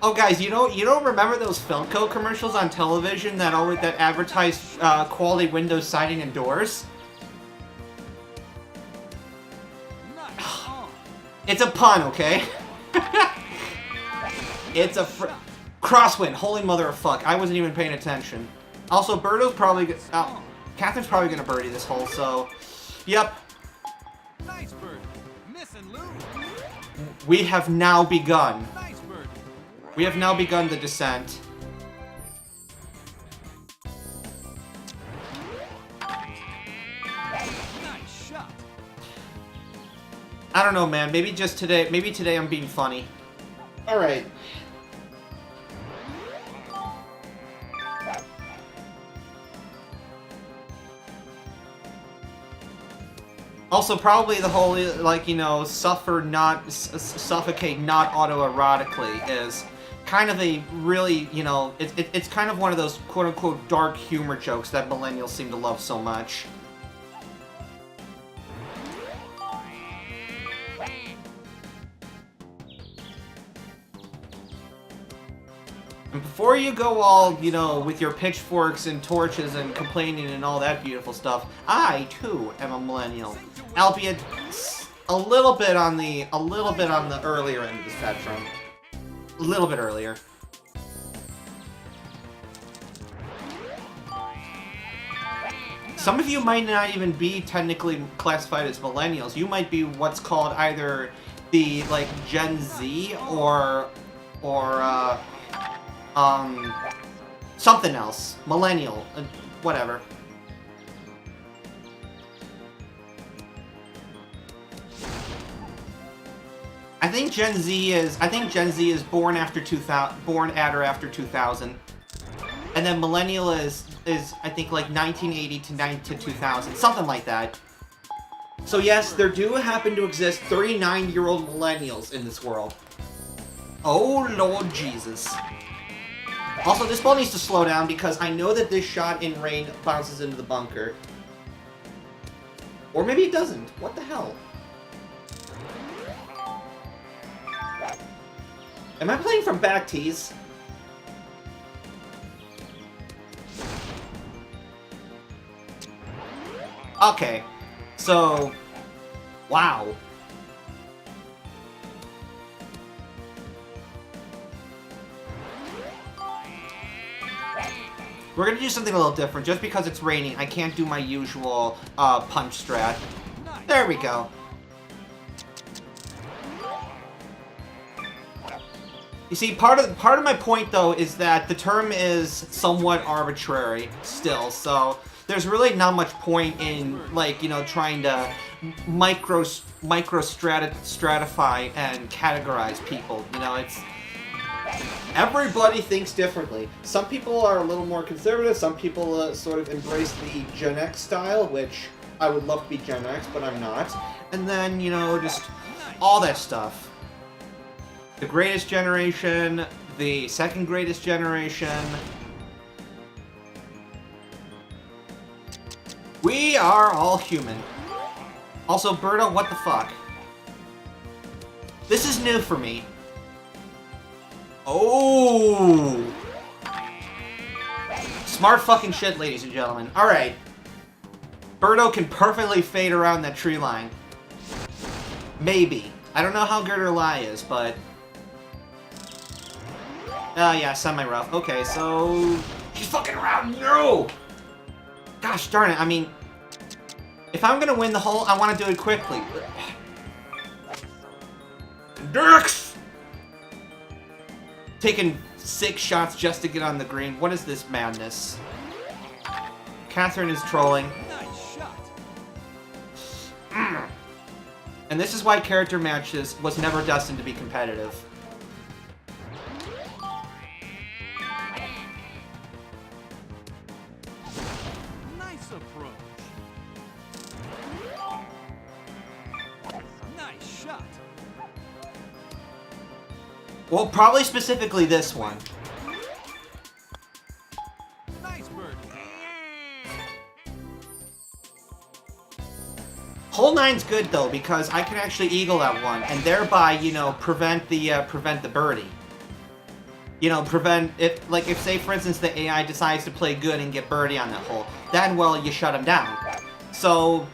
Oh, guys, you don't remember those Felco commercials on television that advertised quality windows, siding, and doors? Nice on. It's a pun, okay? It's a crosswind. Holy mother of fuck! I wasn't even paying attention. Also, Birdo's probably Catherine's probably gonna birdie this hole, so yep. Nice bird. Miss and lose. We have now begun. Nice bird. We have now begun the descent. don't know, man. Maybe just today. Maybe today I'm being funny. All right. Also, probably the whole, like, you know, suffocate not autoerotically is kind of a really, you know, it's kind of one of those quote-unquote dark humor jokes that millennials seem to love so much. And before you go all, you know, with your pitchforks and torches and complaining and all that beautiful stuff, I too am a millennial, albeit a little bit on the earlier end of the spectrum, a little bit earlier. Some of you might not even be technically classified as millennials. You might be what's called either the like Gen Z or something else. Millennial. Whatever. I think Gen Z is born after 2000, born at or after 2000. And then millennial is I think like 1980 to 2000, something like that. So yes, there do happen to exist 39-year-old millennials in this world. Oh Lord Jesus. Also, this ball needs to slow down because I know that this shot in rain bounces into the bunker. Or maybe it doesn't. What the hell? Am I playing from back tees? Okay. So, wow. We're gonna do something a little different. Just because it's raining, I can't do my usual punch strat. There we go. You see, part of my point though is that the term is somewhat arbitrary still. So there's really not much point in, like, you know, trying to stratify and categorize people. You know, it's everybody thinks differently. Some people are a little more conservative. Some people sort of embrace the Gen X style, which I would love to be Gen X, but I'm not. And then, you know, just all that stuff. The greatest generation, the second greatest generation. We are all human. Also, Birdo, what the fuck? This is new for me. Oh! Smart fucking shit, ladies and gentlemen. Alright. Birdo can perfectly fade around that tree line. Maybe. I don't know how good her lie is, but... yeah, semi-rough. Okay, so... She's fucking around! No! Gosh darn it, I mean... If I'm gonna win the hole, I want to do it quickly. Dirks! Taking 6 shots just to get on the green. What is this madness? Catherine is trolling. Nice shot. And this is why character matches was never destined to be competitive. Nice approach. Nice shot. Well, probably specifically this one. Nice bird. Hole 9's good though because I can actually eagle that one and thereby, you know, prevent the birdie. You know, prevent if, like, if say for instance the AI decides to play good and get birdie on that hole, then well you shut him down. So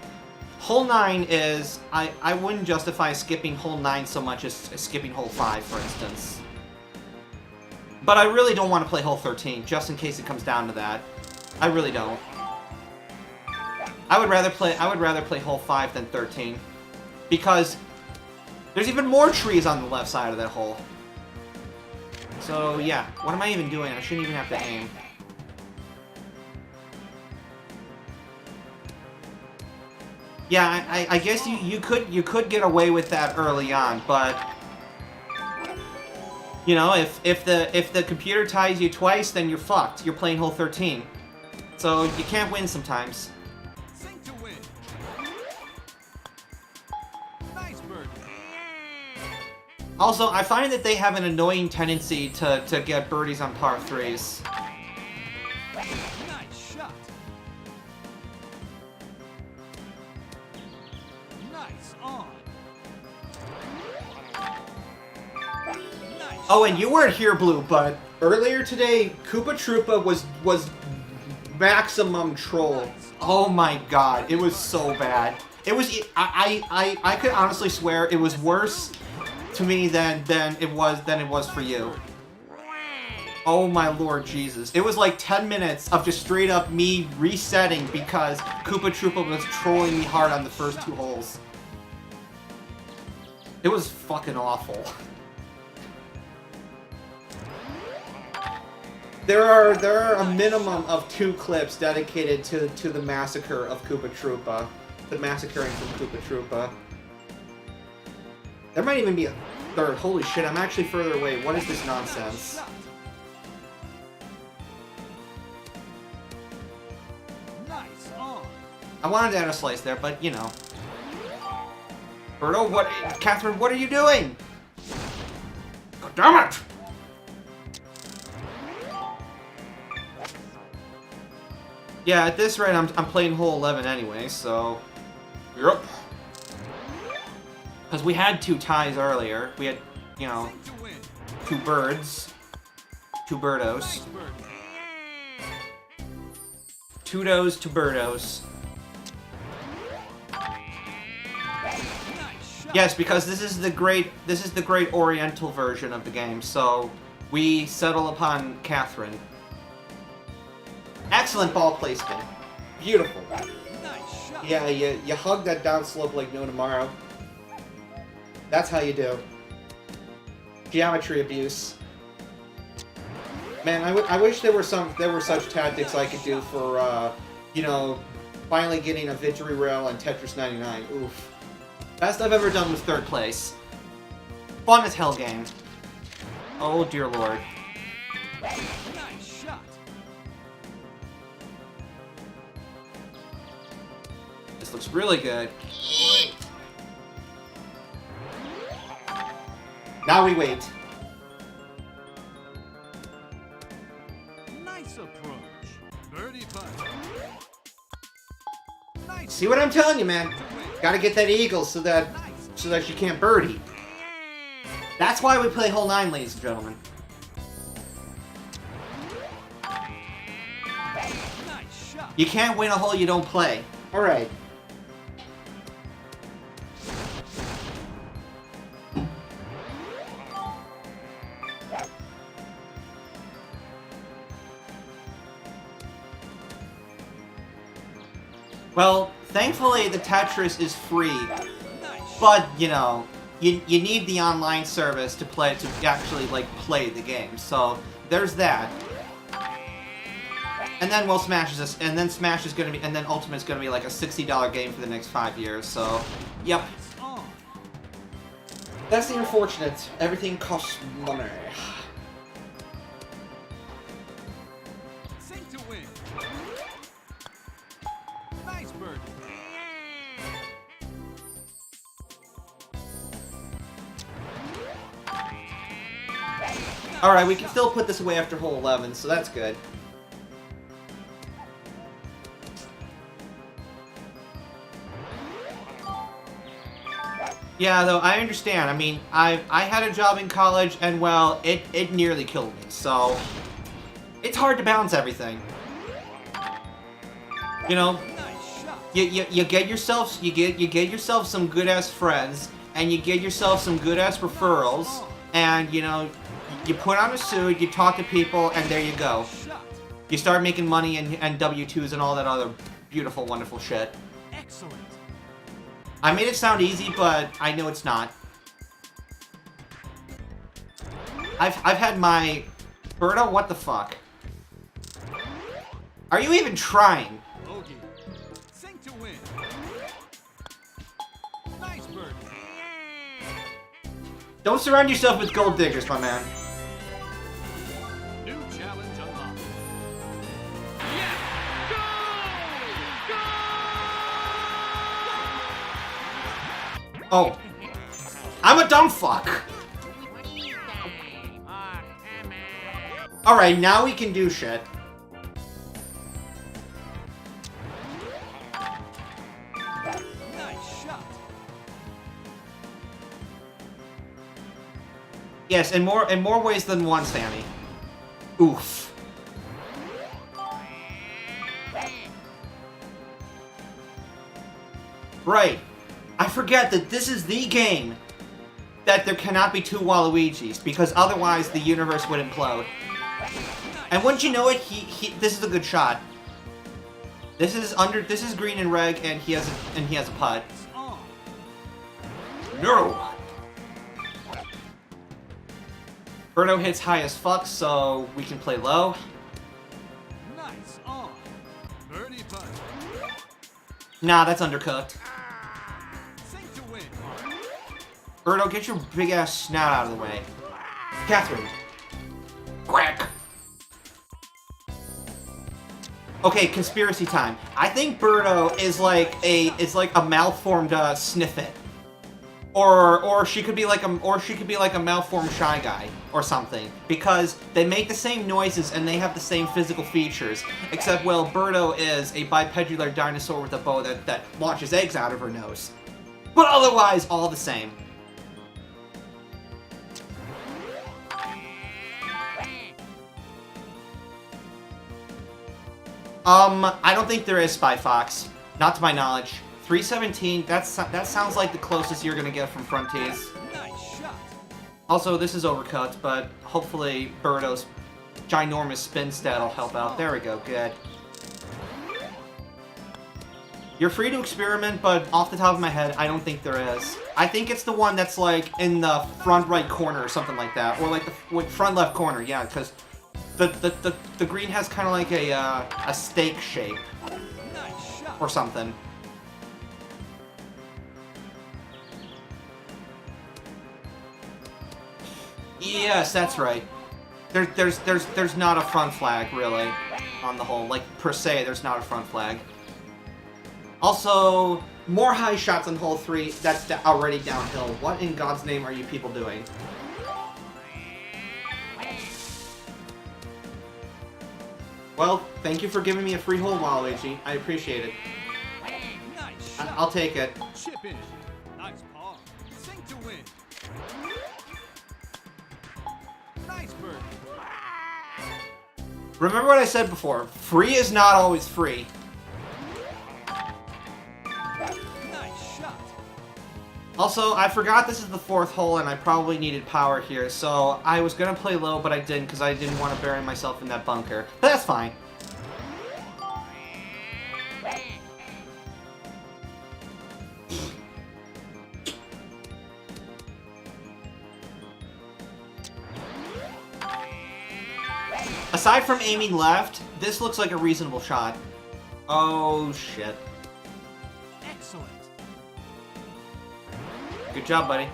hole 9 is I wouldn't justify skipping hole 9 so much as skipping hole 5, for instance. But I really don't want to play hole 13 just in case it comes down to that. I really don't. I would rather play hole 5 than 13 because there's even more trees on the left side of that hole. So yeah, what am I even doing? I shouldn't even have to aim. Yeah, I guess you could get away with that early on, but you know, if the computer ties you twice, then you're fucked. You're playing hole 13. So you can't win sometimes. Sink to win. Nice bird. Also, I find that they have an annoying tendency to get birdies on par 3s. Nice shot. Nice on. Nice. Oh, and you weren't here, Blue, but earlier today, Koopa Troopa was maximum troll. Oh my god, it was so bad. It was I could honestly swear it was worse to me than it was for you. Oh my Lord Jesus. It was like 10 minutes of just straight up me resetting because Koopa Troopa was trolling me hard on the first 2 holes. It was fucking awful. There are a minimum of 2 clips dedicated to the massacre of Koopa Troopa. The massacring from Koopa Troopa. There might even be a 3rd. Holy shit, I'm actually further away. What is this nonsense? Nice on. I wanted to add a slice there, but you know. Birdo, what? Catherine, what are you doing? God damn it! Yeah, at this rate, I'm playing hole 11 anyway, so... Yep. Because we had 2 ties earlier. We had, you know, Sink to win. 2 birds. 2 birdos. Nice bird. 2 does, 2 birdos. Nice shot. Yes, because this is the great Oriental version of the game, so we settle upon Catherine. Excellent ball placement. Beautiful. Nice shot. Yeah, you hug that down slope like no tomorrow. That's how you do. Geometry abuse. Man, I wish there were such tactics I could do for you know, finally getting a victory rail on Tetris 99. Oof. Best I've ever done was 3rd place. Fun as hell game. Oh dear lord. Nice shot. This looks really good. Now we wait. Nice approach. Birdie putt. Nice. See what I'm telling you, man? To win. Gotta get that eagle so that she can't birdie. That's why we play hole 9, ladies and gentlemen. Nice shot. You can't win a hole you don't play. Alright. Well, thankfully the Tetris is free, Nice. but you know, you need the online service to actually like play the game. So there's that. And then Smash is and then Smash is gonna be, and then Ultimate's gonna be like a $60 game for the next 5 years. So, yep. Nice on. That's the unfortunate. Everything costs money. Sink to win. Nice bird. Alright, we can still put this away after hole 11, so that's good. Yeah, though, I understand. I mean, I had a job in college, and, well, it nearly killed me, so... It's hard to balance everything. You know, Nice shot. you get yourself some good-ass friends, and you get yourself some good-ass referrals, and, you know, you put on a suit, you talk to people, and there you go. Shot. You start making money and W-2s and all that other beautiful, wonderful shit. Excellent. I made it sound easy, but I know it's not. I've had my... Birdo, what the fuck? Are you even trying? Bogey. Sink to win. Don't surround yourself with gold diggers, my man. New challenge unlocked. Oh. I'm a dumb fuck. Alright, now we can do shit. Nice shot. Yes, in more ways than one, Sammy. Oof. Right. I forget that this is the game that there cannot be two Waluigis, because otherwise the universe would implode. And wouldn't you know it, this is a good shot. This is green and red, and he has a putt. No. Birdo hits high as fuck, so we can play low. Nice on. Birdie putt. Nah, that's undercooked. Sink to win. Birdo, get your big ass snout out of the way. Catherine. Quack. Okay, conspiracy time. I think Birdo is like a malformed Sniffit. Or she could be like a malformed Shy Guy or something, because they make the same noises and they have the same physical features, except, well, Birdo is a bipedular dinosaur with a bow that launches eggs out of her nose. But otherwise, all the same. I don't think there is Spy Fox. Not to my knowledge. 317, that sounds like the closest you're gonna get from Frontiers. Nice shot. Also, this is overcut, but hopefully Birdo's ginormous spin stat will help out. There we go, good. You're free to experiment, but off the top of my head, I don't think there is. I think it's the one that's like in the front right corner or something like that, or like the front left corner, yeah, because the green has kind of like a steak shape Nice shot. or something. Yes, that's right. There's not a front flag, really, on the whole. Like, per se, there's not a front flag. Also, more high shots on hole 3, that's already downhill. What in God's name are you people doing? Well, thank you for giving me a free hole, Waluigi. I appreciate it. Nice shot. I'll take it. Chip in. Nice par. Sink to win. Nice birdie. Remember what I said before, free is not always free. Nice shot. Also, I forgot this is the 4th hole and I probably needed power here, so I was gonna play low, but I didn't because I didn't want to bury myself in that bunker. But that's fine. Aside from aiming left, this looks like a reasonable shot. Oh, shit. Excellent. Good job, buddy.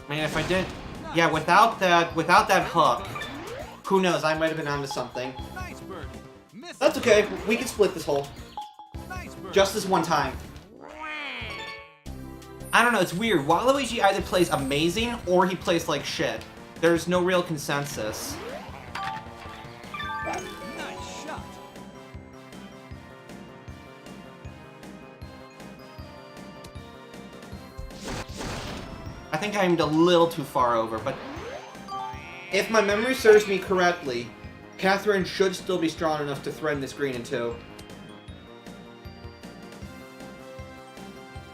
Man, if I did... Yeah, without that hook, who knows, I might have been onto something. Nice birdie. Miss That's it. okay, we can split this hole. Nice birdie. Just this one time. I don't know, it's weird. Waluigi either plays amazing, or he plays like shit. There's no real consensus. Nice shot. I think I aimed a little too far over, but... If my memory serves me correctly, Catherine should still be strong enough to threaten this green in 2.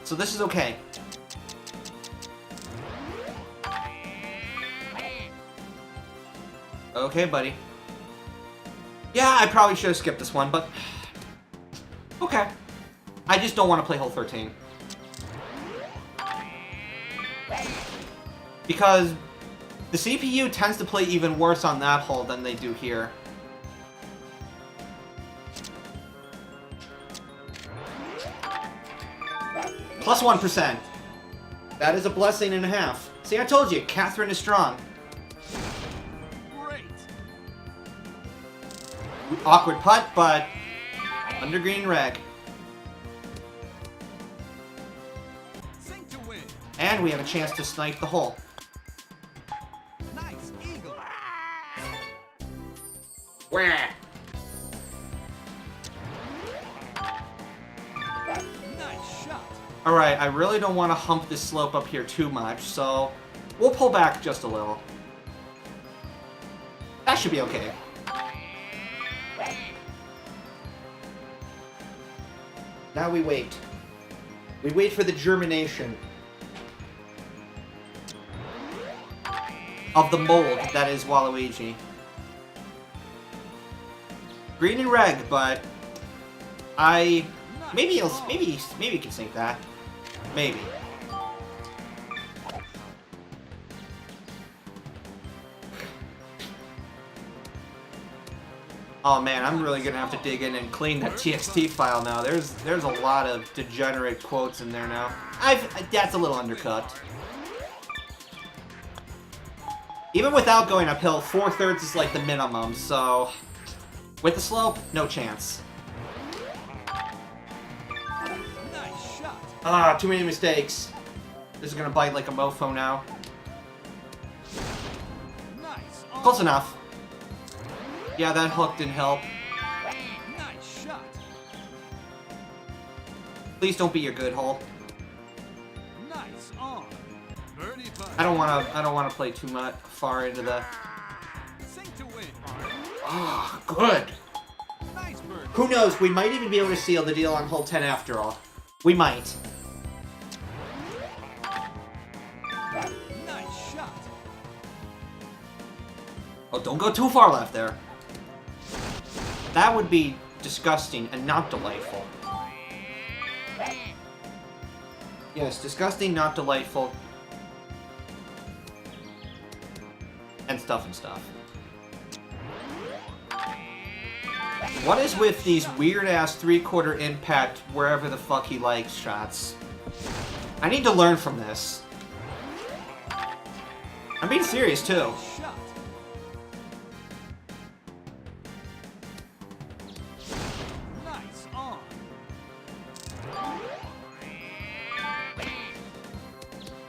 So this is okay. Okay, buddy. Yeah, I probably should have skipped this one, but... Okay. I just don't want to play hole 13. Because the CPU tends to play even worse on that hole than they do here. Plus 1%. That is a blessing and a half. See, I told you, Catherine is strong. Great. Awkward putt, but under green reg. Sink to win. And we have a chance to snipe the hole. Nice eagle. Wah. Nice shot. Alright, I really don't want to hump this slope up here too much, so we'll pull back just a little. That should be okay. Now we wait. We wait for the germination of the mold that is Waluigi. Green and reg, but maybe you can sink that. Maybe. Oh man, I'm really gonna have to dig in and clean that TXT file now. There's a lot of degenerate quotes in there now. That's a little undercut. Even without going uphill, 4/3 is like the minimum, so with the slope, no chance. Nice shot. Ah, too many mistakes. This is gonna bite like a mofo now. Nice. Close enough. Yeah, that hook didn't help. Nice shot. Please don't be your good hole. Nice on. Birdie putt. I don't wanna play too much far into the. Sink to win. Ah, good. Nice bird. Who knows? We might even be able to seal the deal on hole 10 after all. We might. Nice shot. Oh, don't go too far left there. That would be disgusting and not delightful. Yes, disgusting, not delightful. And stuff and stuff. What is with these weird-ass 3/4 impact wherever the fuck he likes shots? I need to learn from this. I'm being serious, too. Shot. Nice on.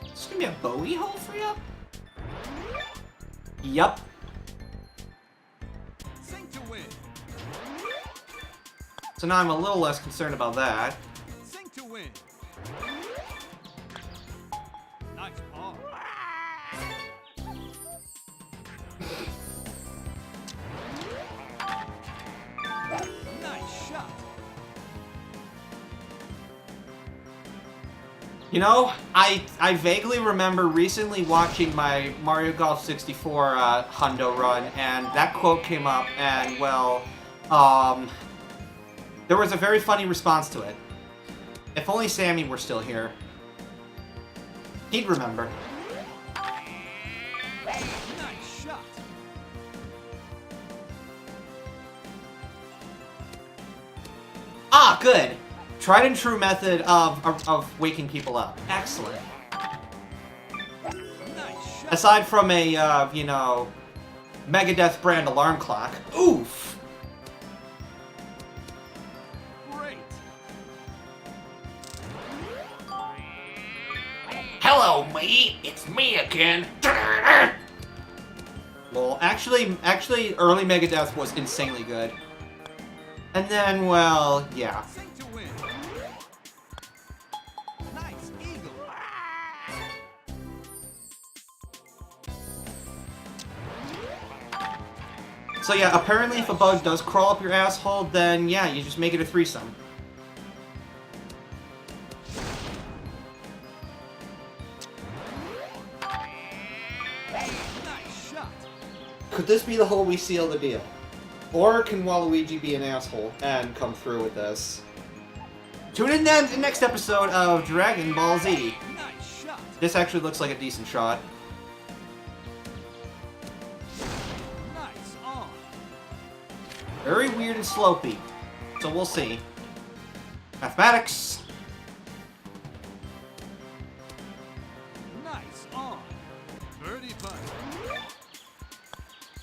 Is this gonna be a bogey hole for you? Yup. Sink to win. So now I'm a little less concerned about that. Sink to win. Nice par. Nice shot. You know, I vaguely remember recently watching my Mario Golf 64 Hundo run, and that quote came up, and, well, there was a very funny response to it. If only Sammy were still here. He'd remember. Nice shot. Ah, good! Tried and true method of waking people up. Excellent. Nice shot. Aside from a, you know, Megadeth brand alarm clock. Oof! Great. Hello, mate. It's me again. Well, actually, early Megadeth was insanely good. And then, well, yeah. Sink to win. Nice eagle. So yeah, apparently if a bug does crawl up your asshole, then yeah, you just make it a threesome. Nice shot. Could this be the hole we seal the deal? Or can Waluigi be an asshole and come through with this? Tune in then to the next episode of Dragon Ball Z. Nice shot. This actually looks like a decent shot. Nice on. Very weird and slopey. So we'll see. Mathematics. punt.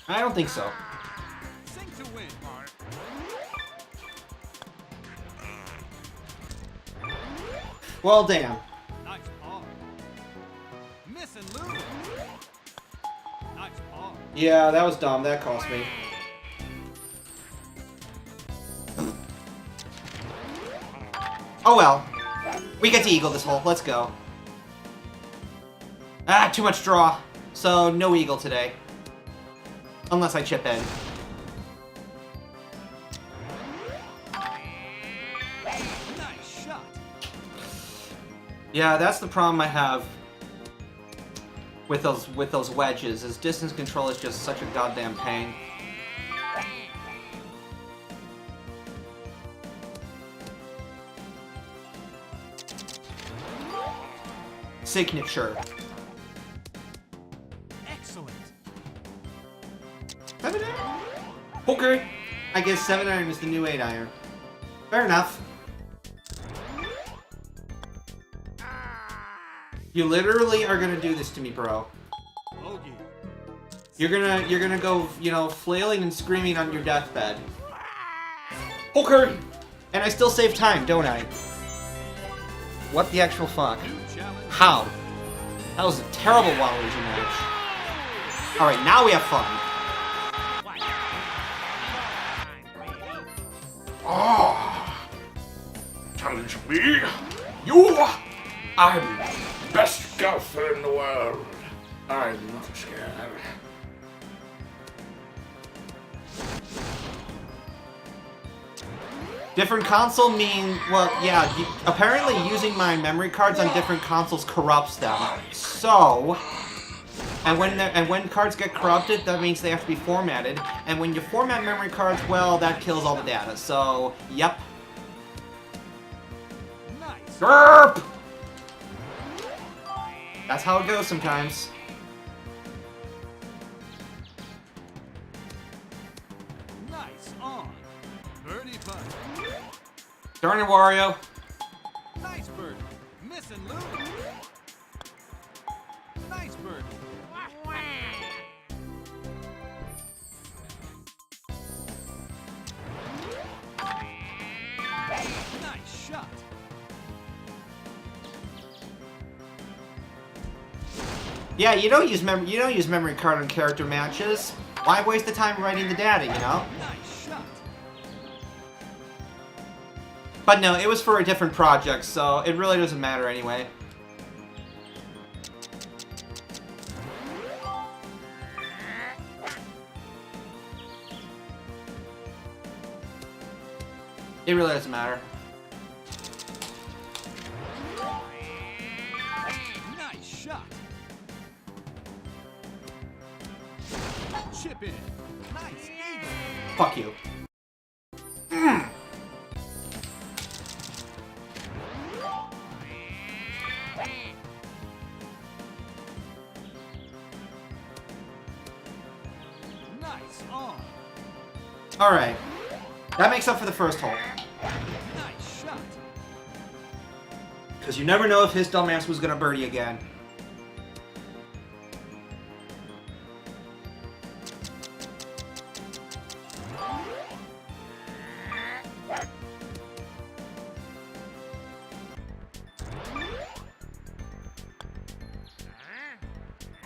I don't think so. Sink to win. Well, damn. Nice paw. Miss and lose. Nice paw. Yeah, that was dumb. That cost me. Oh well. We get to eagle this hole. Let's go. Ah, too much draw. So, no eagle today. Unless I chip in. Nice shot. Yeah, that's the problem I have with those wedges, is distance control is just such a goddamn pain. Signature. Excellent. 7-iron? Okay. I guess 7-iron is the new 8-iron. Fair enough. You literally are gonna do this to me, bro. Bogey. You're gonna go, you know, flailing and screaming on your deathbed. Okay. And I still save time, don't I? What the actual fuck? New challenge. How? That was a terrible Waluigi match. Alright, now we have fun. Ah, challenge me? You? I'm best golfer in the world. I'm not scared. Different console mean, well, yeah, apparently using my memory cards on different consoles corrupts them. So, and when cards get corrupted, that means they have to be formatted. And when you format memory cards, well, that kills all the data. So, yep. Nice. Derp! That's how it goes sometimes. Nice on. Birdie putt. Darn it, Wario. Nice birdie. Miss and lose. Nice birdie. Nice shot. Yeah, you don't use memory card on character matches. Why waste the time writing the data, you know? Nice shot. But no, it was for a different project, so it really doesn't matter anyway. It really doesn't matter. Nice shot. Chip in. Nice eagle. Fuck you. Nice on. Alright. That makes up for the first hole. Nice shot. Because you never know if his dumbass was gonna birdie again.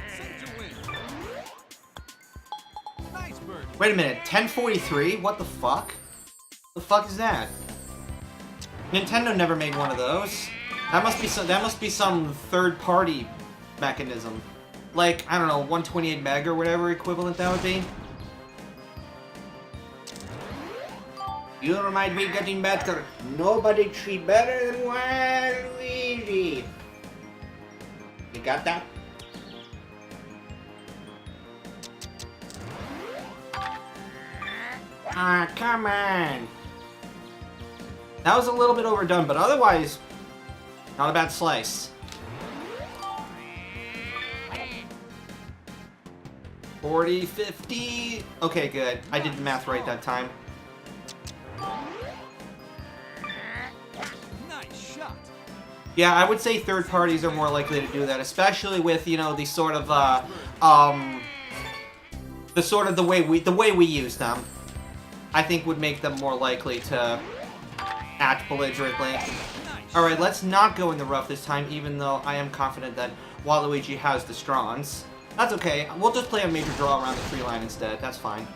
Sink to win. Nice birdie. Wait a minute, 1043? What the fuck? The fuck is that? Nintendo never made one of those. That must be some third-party mechanism. Like, I don't know, 128 meg or whatever equivalent that would be. You might be getting better. Nobody treat better than Luigi. You got that? Ah, come on. That was a little bit overdone, but otherwise, not a bad slice. 40, 50. Okay, good. I did the math right that time. Nice shot. Yeah, I would say third parties are more likely to do that, especially with, you know, the sort of, the way we use them. I think would make them more likely to act belligerently. Alright, let's not go in the rough this time, even though I am confident that Waluigi has the strongs. That's okay, we'll just play a major draw around the tree line instead, that's fine.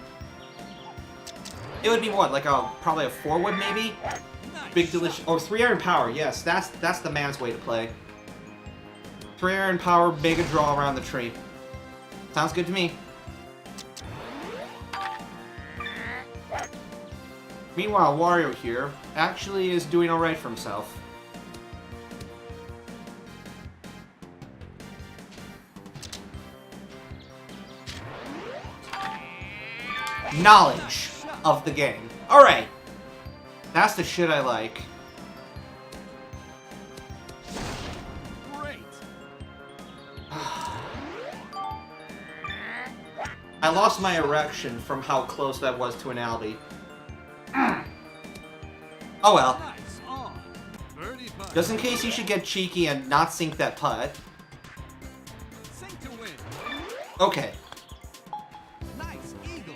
It would be what, like probably a 4-wood maybe? Big delicious, or 3-iron power, yes, that's the man's way to play. 3-iron power, mega draw around the tree. Sounds good to me. Meanwhile, Wario here actually is doing alright for himself. Knowledge of the game. Alright. That's the shit I like. Great. I lost my erection from how close that was to an Albie. Oh well. Nice on. Birdie putt. Just in case you should get cheeky and not sink that putt. Sink to win. Okay. Nice eagle.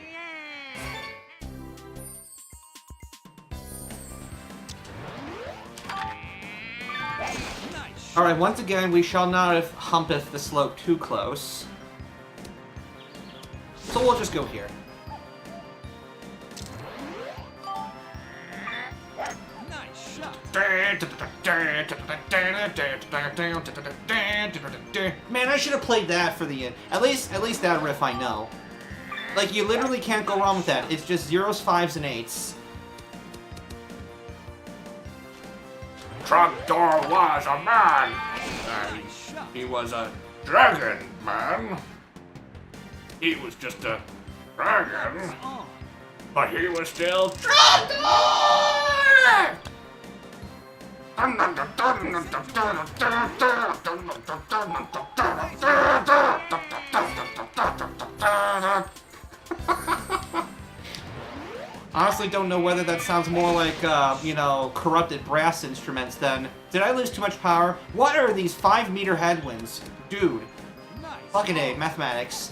Nice. Alright, once again, we shall not humpeth the slope too close. So we'll just go here. Nice shot. Man, I should have played that for the end. At least that riff I know. Like, you literally can't go wrong with that. It's just 0s, 5s, and 8s. Trapdoor was a man. Nice shot. He was a dragon man. He was just a dragon, On. but he was still Trapdoor! Honestly, don't know whether that sounds more like, you know, corrupted brass instruments than... Did I lose too much power? What are these 5-meter headwinds? Dude. Nice. Fucking A, mathematics.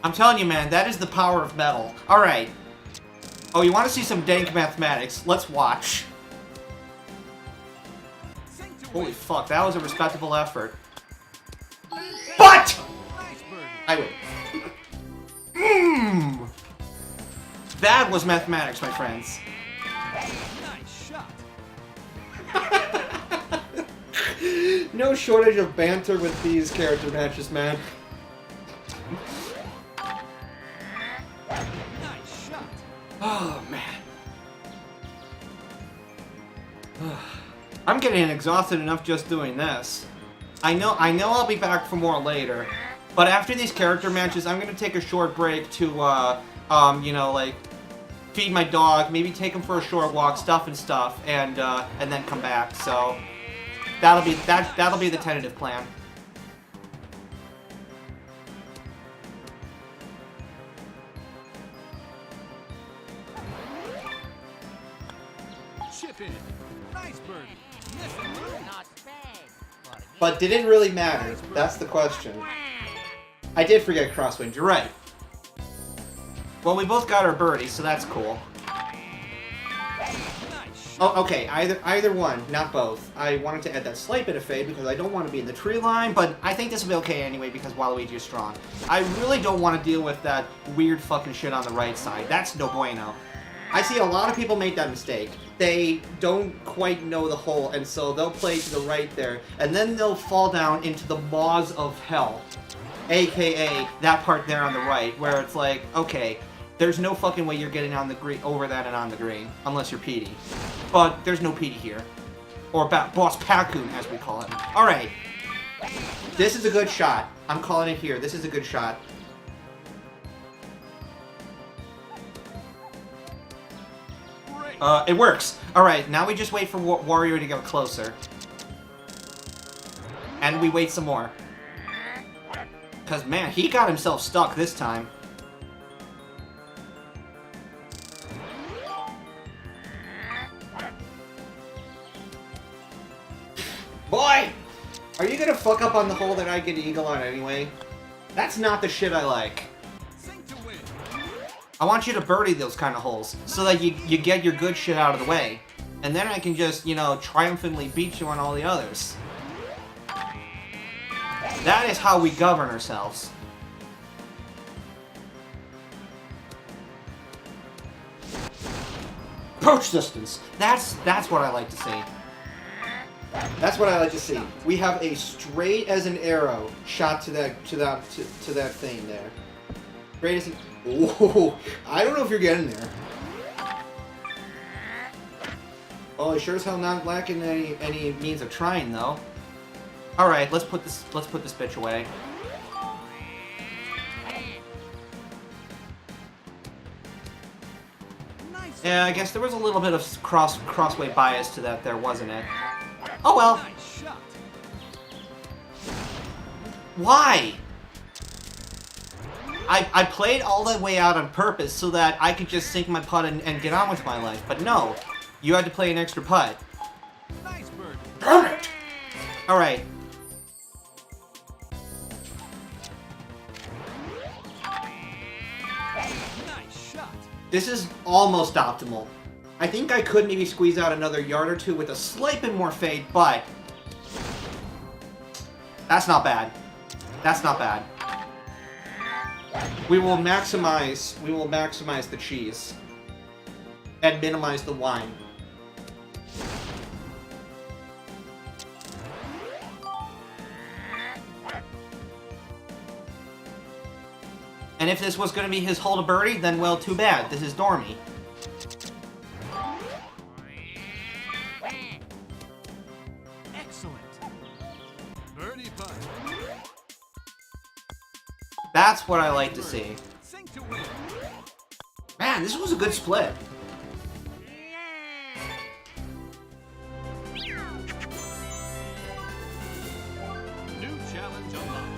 I'm telling you, man, that is the power of metal. Alright. Oh, you want to see some dank mathematics? Let's watch. Sink to Holy win. fuck, that was a respectable effort. But! Nice birdie. I win. Mmm! That was mathematics, my friends. Nice shot. No shortage of banter with these character matches, man. Nice shot. Oh, man. I'm getting exhausted enough just doing this. I know I'll be back for more later, but after these character matches, I'm gonna take a short break to, you know, like, feed my dog, maybe take him for a short walk, and then come back. So that'll be the tentative plan. Chip in. Nice birdie. Missing loop. Not bad. But did it really matter? That's the question. I did forget crosswind, you're right. Well, we both got our birdie, so that's cool. Nice shot. Oh, okay, either one, not both. I wanted to add that slight bit of fade because I don't want to be in the tree line, but I think this will be okay anyway because Waluigi is strong. I really don't want to deal with that weird fucking shit on the right side. That's no bueno. I see a lot of people make that mistake. They don't quite know the hole, and so they'll play to the right there, and then they'll fall down into the maws of hell. AKA that part there on the right, where it's like, okay, there's no fucking way you're getting on the green, over that and on the green, unless you're Petey. But there's no Petey here. Or Boss Pacoon, as we call him. Alright. This is a good shot. I'm calling it here. This is a good shot. Great. It works. Alright, now we just wait for Wario to get closer. And we wait some more. Because, man, he got himself stuck this time. Boy! Are you gonna fuck up on the hole that I get eagle on anyway? That's not the shit I like. Sink to win. I want you to birdie those kind of holes so that you get your good shit out of the way. And then I can just, you know, triumphantly beat you on all the others. That is how we govern ourselves. Approach distance. That's what I like to see. That's what I like to see. We have a straight as an arrow shot to that thing there. Straight as an. Whoa! I don't know if you're getting there. Oh, I sure as hell not lacking any means of trying though. All right, let's put this bitch away. Nice. Yeah, I guess there was a little bit of crossway bias to that there, wasn't it? Oh well. Nice shot. Why? I played all that way out on purpose so that I could just sink my putt and get on with my life, but no. You had to play an extra putt. Nice bird. Damn it! Alright. Nice shot. This is almost optimal. I think I could maybe squeeze out another yard or two with a slight bit more fade, but that's not bad. That's not bad. We will maximize the cheese and minimize the wine. And if this was going to be his hole to birdie, then well, too bad. This is Dormy. Excellent. Birdie putt. That's what I like to see. Sink to win. Man, this was a good split. New challenge unlocked.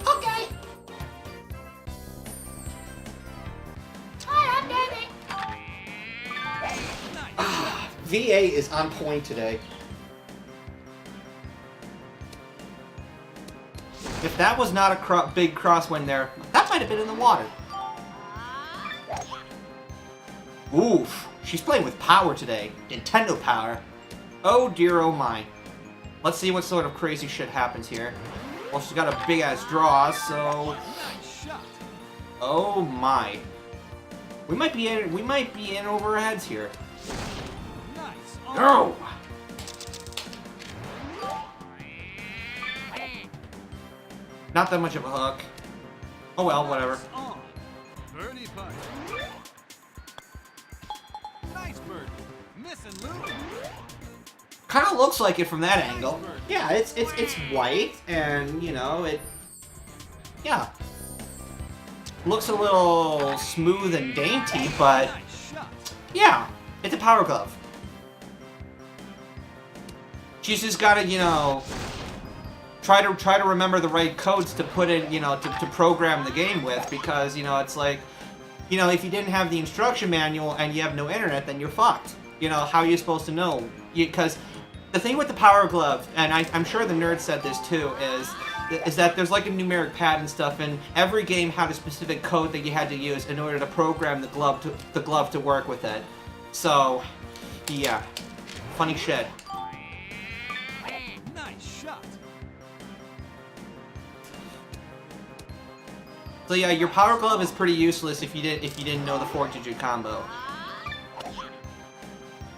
Okay. Hi, I'm David. VA is on point today. If that was not a big crosswind there, that might have been in the water. Oof. She's playing with power today. Nintendo power. Oh dear, oh my. Let's see what sort of crazy shit happens here. Well, she's got a big ass draw, so. Nice shot. Oh my. We might be in over our heads here. Nice. Go! Not that much of a hook. Oh well, whatever. Nice on. Birdie putt. Nice bird. Miss and lose. Kind of looks like it from that angle. Yeah, it's white, and you know it. Yeah, looks a little smooth and dainty, but Nice shot. yeah, it's a power glove. She's just gotta, you know, try to remember the right codes to put in, you know, to program the game with, because you know it's like, you know, if you didn't have the instruction manual and you have no internet, then you're fucked. You know, how are you supposed to know? Because the thing with the power glove, and I'm sure the nerd said this too, is that there's like a numeric pad and stuff, and every game had a specific code that you had to use in order to program the glove to work with it. So, yeah, funny shit. Nice shot. So yeah, your power glove is pretty useless if you didn't know the 4-digit combo.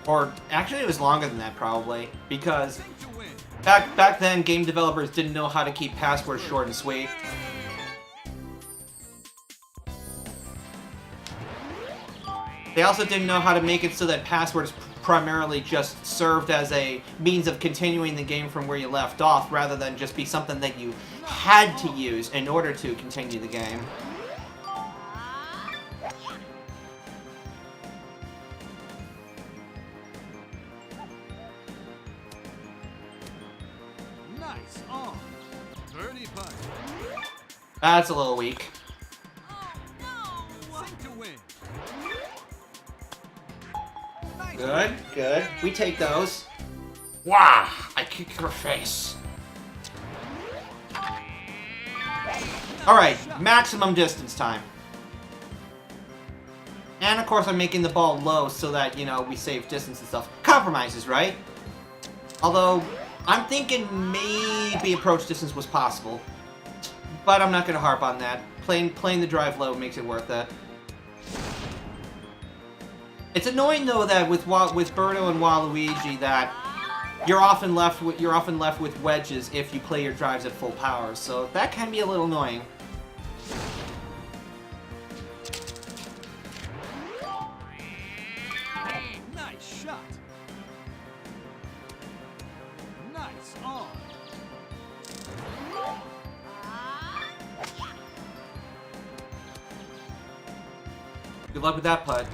Or actually, it was longer than that probably, because Sink to win. back then game developers didn't know how to keep passwords short and sweet. They also didn't know how to make it so that passwords primarily just served as a means of continuing the game from where you left off, rather than just be something that you had to use in order to continue the game. Nice on. Birdie putt. That's a little weak. Good, good. We take those. Wah! I kick your face. Alright, maximum distance time. And of course I'm making the ball low so that, you know, we save distance and stuff. Compromises, right? Although, I'm thinking maybe approach distance was possible. But I'm not going to harp on that. Playing the drive low makes it worth it. It's annoying though that with Birdo and Waluigi that you're often left with wedges if you play your drives at full power, so that can be a little annoying. Nice shot. Nice on. Good luck with that putt.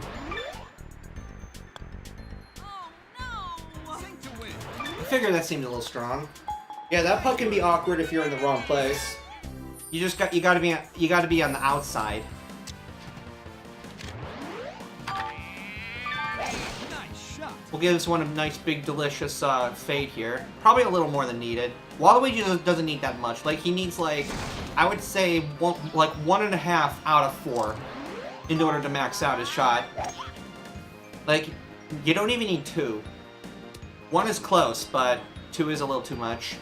Sink to win. I figured that seemed a little strong. Yeah, that putt can be awkward if you're in the wrong place. You gotta be on the outside. Nice shot. We'll give this one a nice, big, delicious fade here. Probably a little more than needed. Waluigi doesn't need that much. Like, he needs, like, I would say, 1.5 out of 4 in order to max out his shot. Like, you don't even need 2. 1 is close, but 2 is a little too much.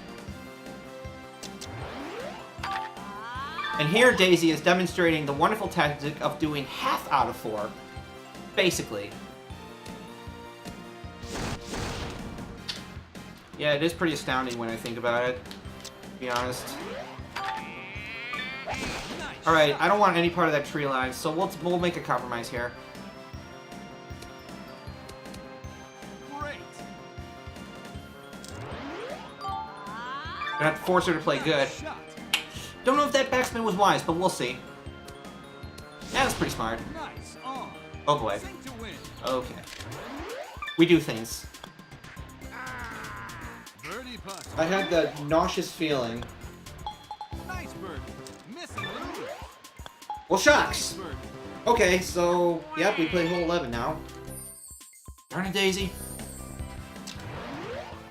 And here, Daisy is demonstrating the wonderful tactic of doing half out of 4. Basically. Yeah, it is pretty astounding when I think about it, to be honest. Alright, I don't want any part of that tree line, so we'll make a compromise here. Great. Gonna have to force her to play good. Shot. Don't know if that backspin was wise, but we'll see. That was pretty smart. Nice on. Oh boy. Sink to win. Okay. We do things. Birdie putt. I had that nauseous feeling. Nice birdie. Miss and lose. Well, Nice shucks! birdie. Okay, so, yep, we play hole 11 now. Darn it, Daisy.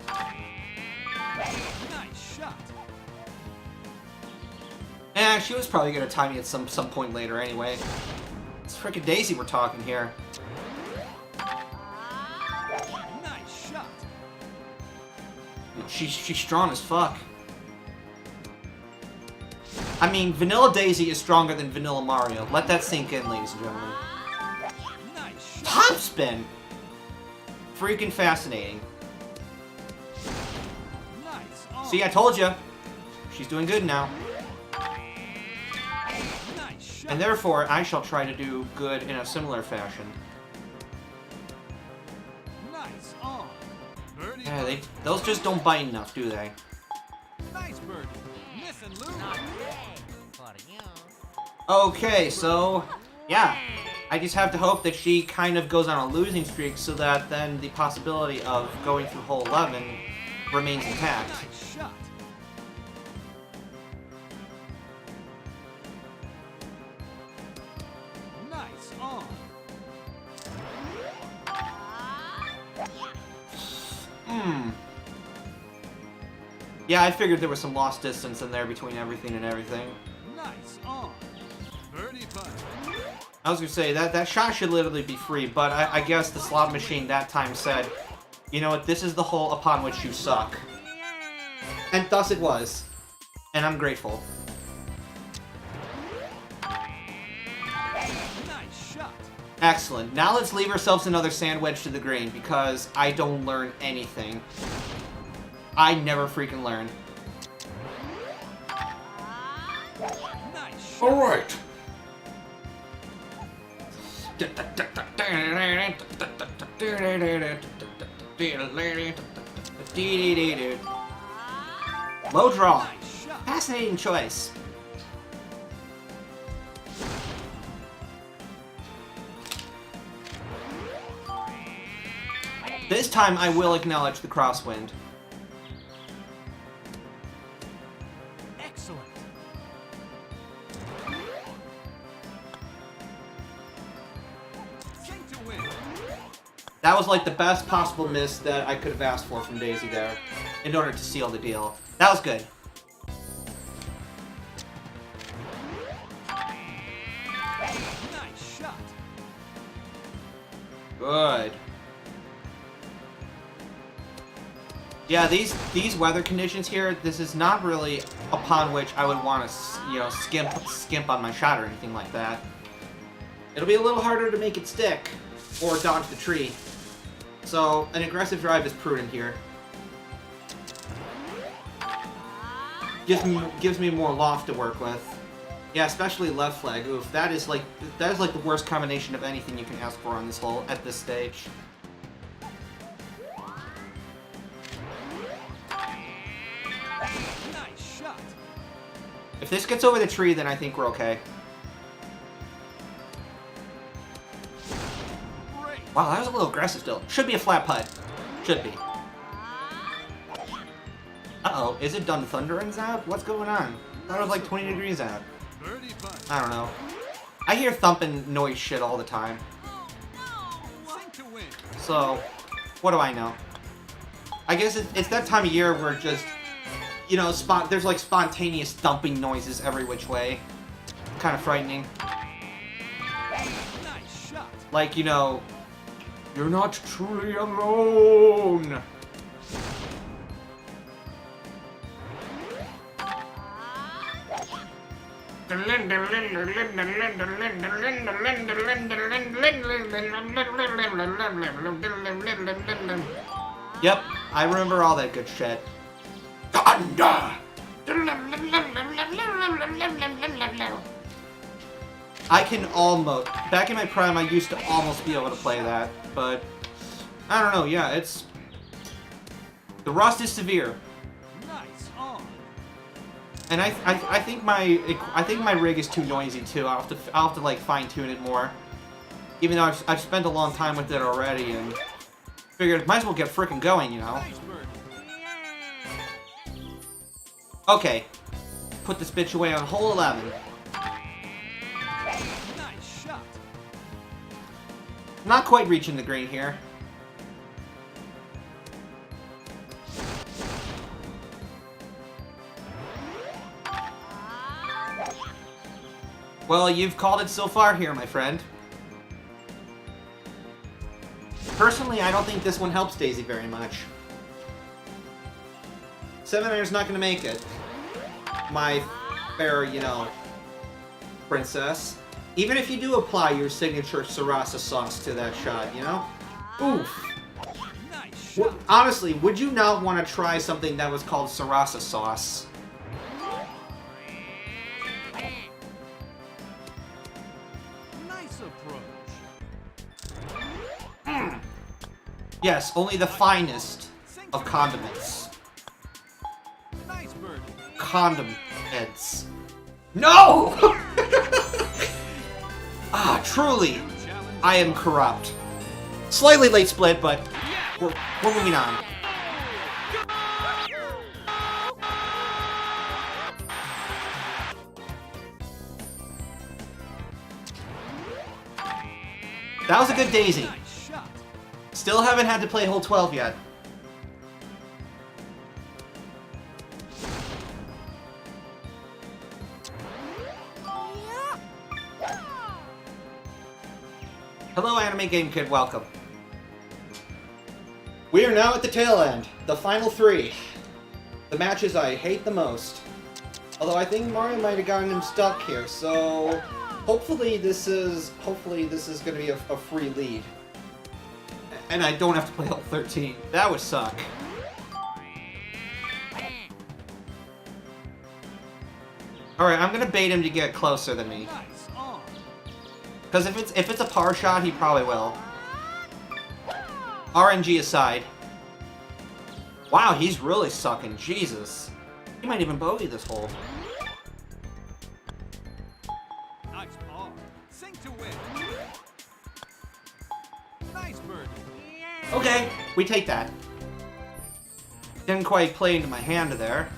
Nice shot. Eh, she was probably gonna tie me at some point later anyway. It's frickin' Daisy we're talking here. Nice shot. She's strong as fuck. I mean, Vanilla Daisy is stronger than Vanilla Mario. Let that sink in, ladies and gentlemen. Nice shot. Top spin! Freaking fascinating. Nice on. See, I told you. She's doing good now. Nice shot. And therefore, I shall try to do good in a similar fashion. Nice on. Birdie. Yeah, those just don't bite enough, do they? Nice birdie. Miss and lose. Not today. For you. Okay, so, yeah. I just have to hope that she kind of goes on a losing streak so that then the possibility of going through hole 11 remains intact. Nice shot. Nice on. Yeah, I figured there was some lost distance in there between everything and everything. Nice on. Birdie putt. I was gonna say, that shot should literally be free, but I guess the slot machine that time said, you know what, this is the hole upon which you suck. And thus it was. And I'm grateful. Nice shot. Excellent. Now let's leave ourselves another sand wedge to the green, because I don't learn anything. I never freaking learn. Nice shot. Alright. Low draw. Nice shot. Fascinating choice. This time I will acknowledge the crosswind. Excellent. Sink to win. That was like the best possible miss that I could have asked for from Daisy there, in order to seal the deal. That was good. Nice shot. Good. Yeah, these weather conditions here, this is not really upon which I would want to, you know, skimp on my shot or anything like that. It'll be a little harder to make it stick or dodge the tree. So, an aggressive drive is prudent here. Gives me more loft to work with. Yeah, especially left flag. Oof, that is like the worst combination of anything you can ask for on this hole at this stage. Nice shot. If this gets over the tree, then I think we're okay. Great. Wow, that was a little aggressive still. Should be a flat putt. Should be. Uh-oh, is it done thunderings out? What's going on? I thought it was like 20 degrees out. Birdie putt. I don't know. I hear thumping noise shit all the time. Sink to win. So, what do I know? I guess it's that time of year where just, you know, there's like spontaneous thumping noises every which way. Kind of frightening. Nice shot. Like, you know, you're not truly alone. Yep, I remember all that good shit. Thunder! I can almost... Back in my prime, I used to almost be able to play that, but... I don't know, yeah, it's... The rust is severe. Nice on. And I think my rig is too noisy too. I'll have to like fine tune it more. Even though I've spent a long time with it already and figured might as well get frickin' going, you know. Nice birdie. Okay, put this bitch away on hole 11. Nice shot. Not quite reaching the green here. Well, you've called it so far here, my friend. Personally, I don't think this one helps Daisy very much. 7-iron's not gonna make it. My fair, you know, princess. Even if you do apply your signature Sarasa sauce to that shot, you know? Oof. Nice shot. Honestly, would you not want to try something that was called Sarasa sauce? Nice approach. Yes, only the finest of condiments. Nice birdie. Condiments. No! Ah, truly, Challenge. I am corrupt. Slightly late split, but we're moving on. That was a good Daisy. Nice shot. Still haven't had to play hole 12 yet. Hello, Anime Game Kid, welcome. We are now at the tail end, the final 3. The matches I hate the most. Although I think Mario might have gotten him stuck here, so hopefully this is going to be a free lead. And I don't have to play hole 13. That would suck. Alright, I'm going to bait him to get closer than me. Nice on. Because if it's a par shot, he probably will. RNG aside. Wow, he's really sucking. Jesus. He might even bogey this hole. Nice par. Sink to win. Nice birdie. Okay, we take that. Didn't quite play into my hand there.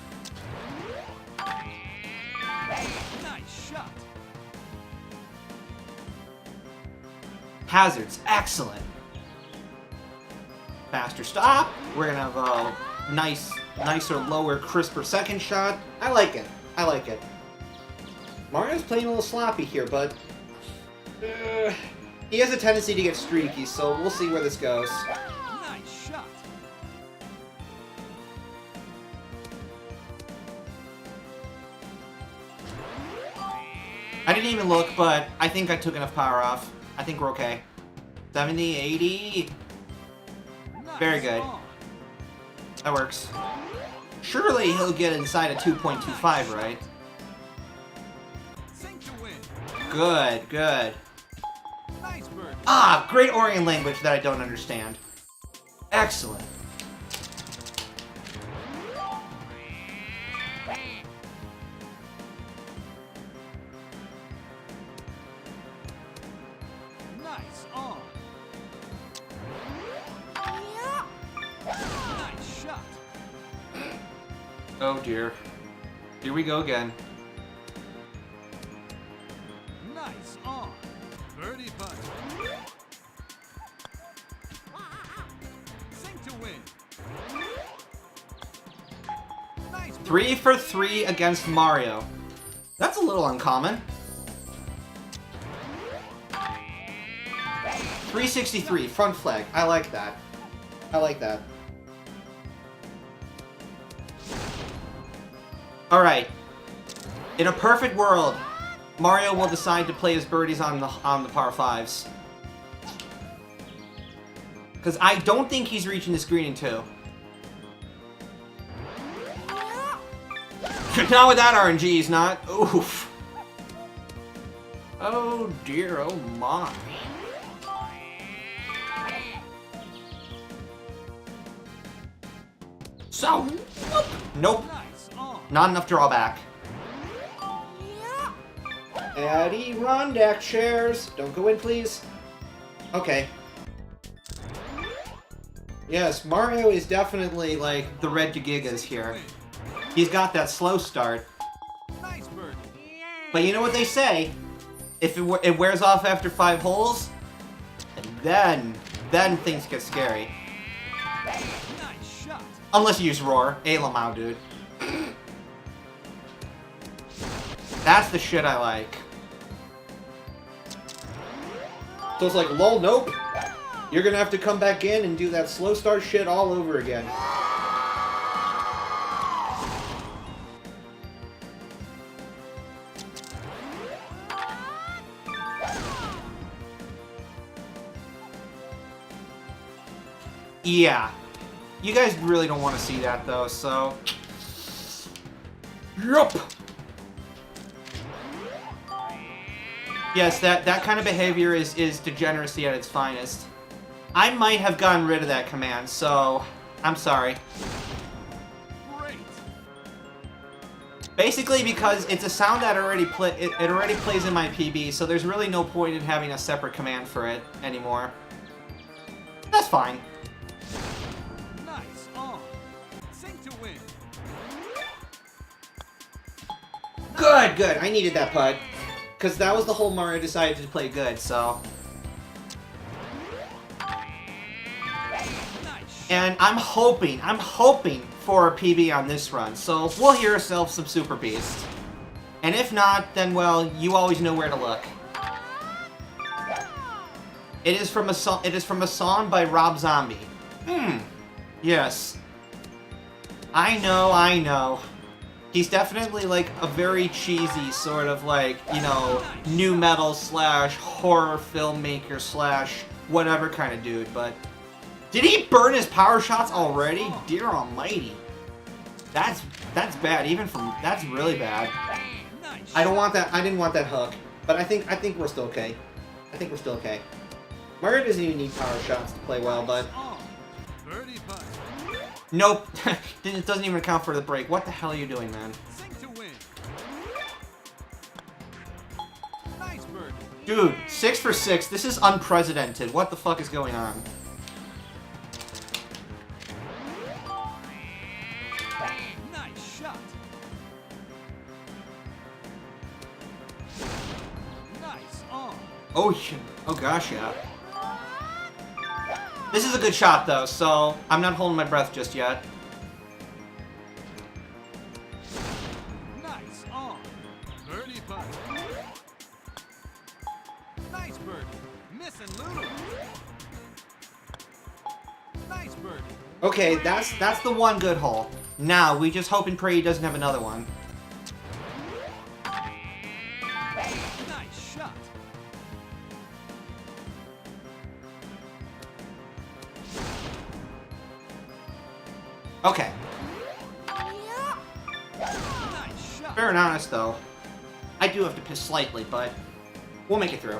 Nice shot. Hazards, excellent. faster stop. We're gonna have a nicer, lower, crisper second shot. I like it. I like it. Mario's playing a little sloppy here, but he has a tendency to get streaky, so we'll see where this goes. Nice shot. I didn't even look, but I think I took enough power off. I think we're okay. 70, 80. Nice Very good. on. That works. Surely he'll get inside a 2.25, right? Sink to win. Good, good. Nice bird. Ah, great Orient language that I don't understand. Excellent. Nice on. Nice shot. Oh dear. Here we go again. Nice on. Birdie putt. Sink to win. Nice bird. 3 for 3 against Mario. That's a little uncommon. 363, front flag. I like that. I like that. Alright. In a perfect world, Mario will decide to play his birdies on the par 5s. Because I don't think he's reaching this green in 2. Not with that RNG, he's not. Oof. Oh dear, oh my. So, nope. Nice on. Not enough drawback. Addy, run, deck chairs. Don't go in, please. Okay. Yes, Mario is definitely like the red Gigas here. He's got that slow start. Nice bird. But you know what they say? If it wears off after 5 holes, then things get scary. Nice shot. Unless you use Roar. Lamau, dude. That's the shit I like. So it's like, lol, nope. You're gonna have to come back in and do that slow start shit all over again. Yeah. You guys really don't want to see that, though, so... Yup! Yes, that kind of behavior is degeneracy at its finest. I might have gotten rid of that command, so... I'm sorry. Great. Basically because it's a sound that already plays in my PB, so there's really no point in having a separate command for it anymore. That's fine. Nice on. Sink to win. Good, good. I needed that putt. Because that was the whole Mario decided to play good, so... Nice. And I'm hoping for a PB on this run, so we'll hear ourselves some Super Beast. And if not, then, well, you always know where to look. It is from a song by Rob Zombie. Yes. I know. He's definitely like a very cheesy sort of like, you know, new metal / horror filmmaker / whatever kind of dude, but did he burn his power shots already? Dear almighty. That's bad, that's really bad. Nice. I don't want that, I didn't want that hook, but I think we're still okay. I think we're still okay. Mario doesn't even need power shots to play well, but... On. Birdie putt. Nope, it doesn't even account for the break. What the hell are you doing, man? Sink to win. Nice bird. Dude, 6 for 6, this is unprecedented. What the fuck is going on? Nice shot. Nice on. Oh, oh gosh, yeah. This is a good shot, though, so I'm not holding my breath just yet. Nice on. Birdie putt. Nice birdie. Miss and lose. Nice birdie. Okay, that's the one good hole. Now, we just hope and pray he doesn't have another one. Nice shot. Okay. Nice shot. Fair and honest, though. I do have to piss slightly, but we'll make it through.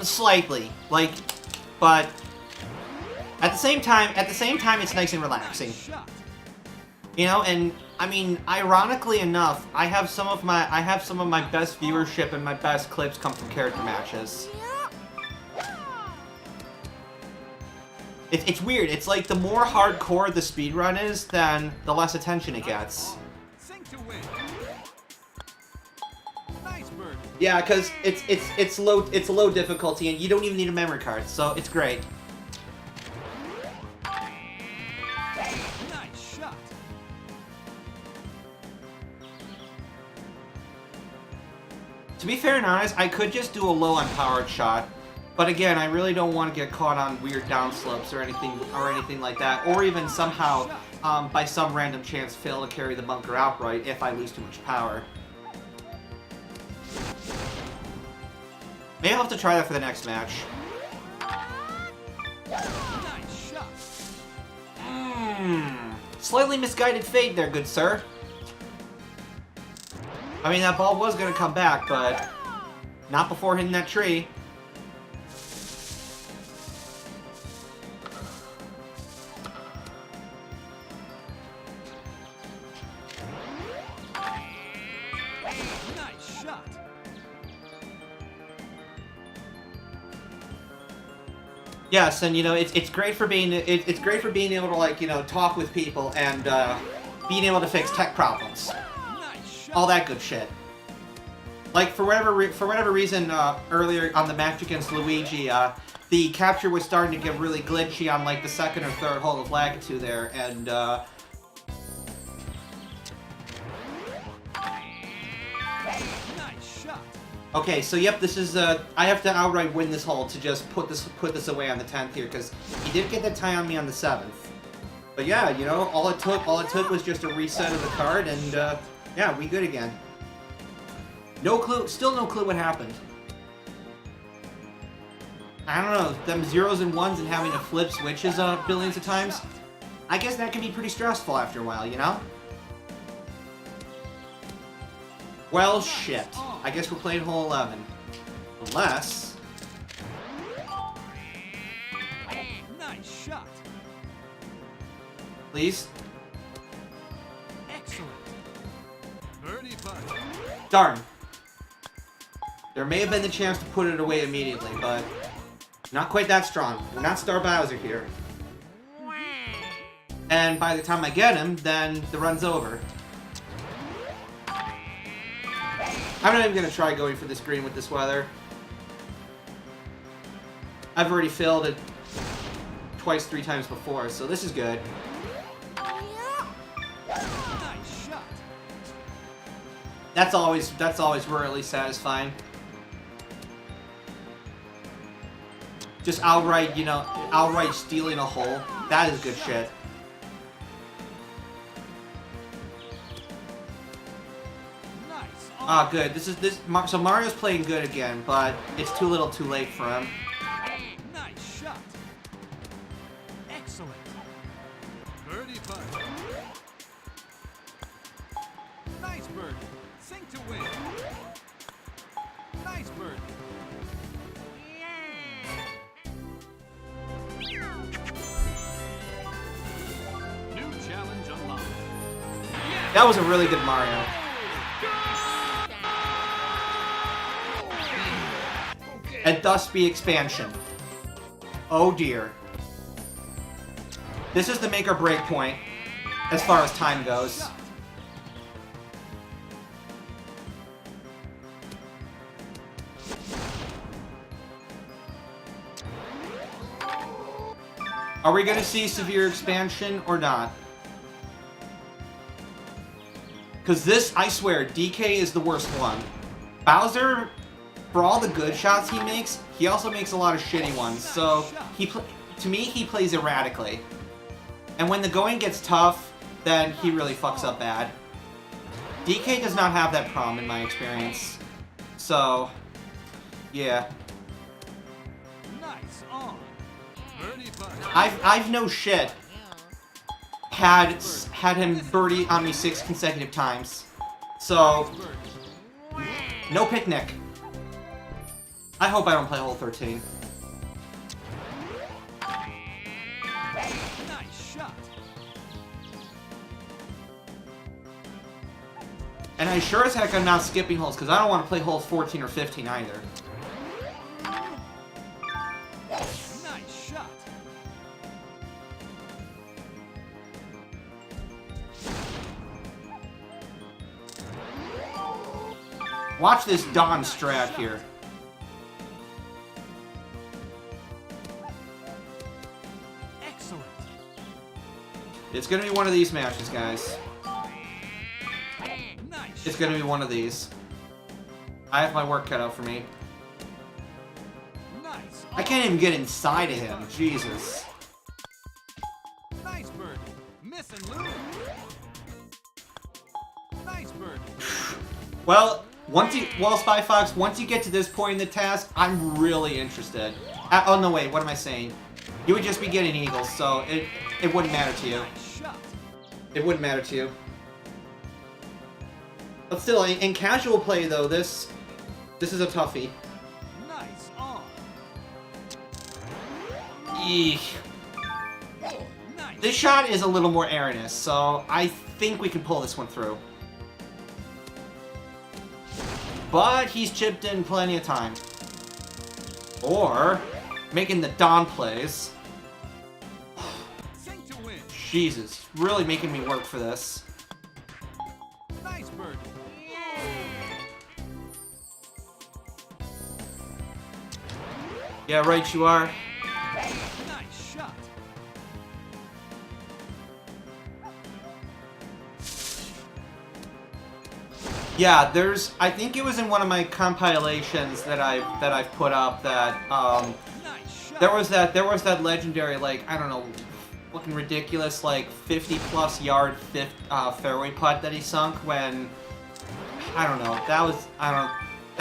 Slightly. Like, but at the same time, it's nice and relaxing. Nice shot. You know, and I mean, ironically enough, I have some of my best viewership and my best clips come from character matches. It's weird. It's like the more hardcore the speedrun is, then the less attention it gets. Sink to win. Nice birdie. Yeah, because it's low difficulty and you don't even need a memory card, so it's great. Nice shot. To be fair and honest, I could just do a low unpowered shot, but again, I really don't want to get caught on weird downslopes or anything like that, or even somehow, by some random chance, fail to carry the bunker outright if I lose too much power. Maybe I'll have to try that for the next match. Nice shot. Slightly misguided fade there, good sir. I mean, that ball was going to come back, but not before hitting that tree. Nice shot. Yes, and you know, it's great for being great for being able to, like, you know, talk with people and being able to fix tech problems. Nice shot. All that good shit. Like, for whatever reason, earlier on the match against Luigi, the capture was starting to get really glitchy on, like, the second or third hole of Lakitu there, and, Nice shot. okay, so yep, this is, I have to outright win this hole to just put this away on the 10th here, because he did get that tie on me on the 7th. But yeah, you know, all it took was just a reset of the card, and, yeah, we good again. No clue, still no clue what happened. I don't know, them zeros and ones and having to flip switches billions of times. I guess that can be pretty stressful after a while, you know? Well, shit. I guess we're playing hole 11. Unless... Nice shot. Please? Excellent. Birdie putt. Darn. There may have been the chance to put it away immediately, but... not quite that strong. We're not Star Bowser here. And by the time I get him, then the run's over. I'm not even going to try going for this green with this weather. I've already failed it twice, 3 times before, so this is good. Nice shot. That's always really satisfying. Just outright, you know, outright stealing a hole. That is good shit. Nice. Ah, good. So Mario's playing good again, but it's too little too late for him. Nice shot. Excellent. Birdie putt. Nice birdie. Sink to win. Nice birdie. New challenge unlocked. That was a really good Mario. And thus be expansion. Oh dear. This is the make or break point. as far as time goes. Are we gonna see severe expansion or not? Because this, I swear, DK is the worst one. Bowser, for all the good shots he makes, he also makes a lot of shitty ones. So, to me, he plays erratically. And when the going gets tough, then he really fucks up bad. DK does not have that problem in my experience. So, yeah. Nice on. Birdie putt. I've no shit had him birdie on me 6 consecutive times. So, no picnic. I hope I don't play hole 13. Nice shot. And I sure as heck am not skipping holes, because I don't want to play holes 14 or 15 either. Nice shot. Watch this Don strat here. Excellent. It's gonna be one of these matches, guys. Nice. It's gonna be one of these. I have my work cut out for me. Nice. I can't even get inside of him. Jesus. Nice bird. Miss and lose. Nice bird. Well, Spy Fox, once you get to this point in the task, I'm really interested. Oh no, wait, what am I saying? You would just be getting eagles, so it wouldn't matter to you. Nice shot. It wouldn't matter to you. But still, in casual play though, this is a toughie. Nice on. Eek. Nice. This shot is a little more erroneous, so I think we can pull this one through. But he's chipped in plenty of time. Or making the Don plays. Sink to win. Jesus, really making me work for this. Nice bird. Yeah, right you are. Nice shot. Yeah, I think it was in one of my compilations that I've put up that Nice shot. there was that legendary, like, I don't know, fucking ridiculous, like 50+ yard fairway putt that he sunk when, I don't know, that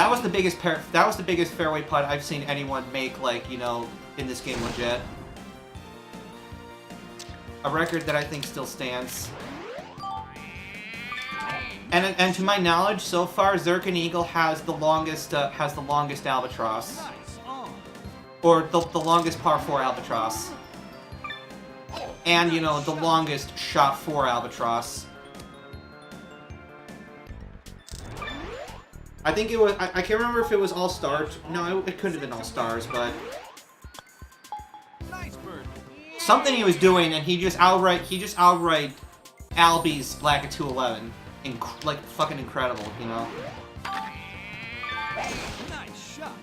was the biggest fairway putt I've seen anyone make, like, you know, in this game legit. A record that I think still stands. And to my knowledge, so far, Zircon Eagle has the longest albatross, Nice on. or the longest par 4 albatross, and you know the longest shot 4 albatross. I think it was. I can't remember if it was All Stars. No, it couldn't have been All Stars, but Nice bird. something he was doing, and he just outright Albie's Laca 211. Like fucking incredible, you know. Nice shot.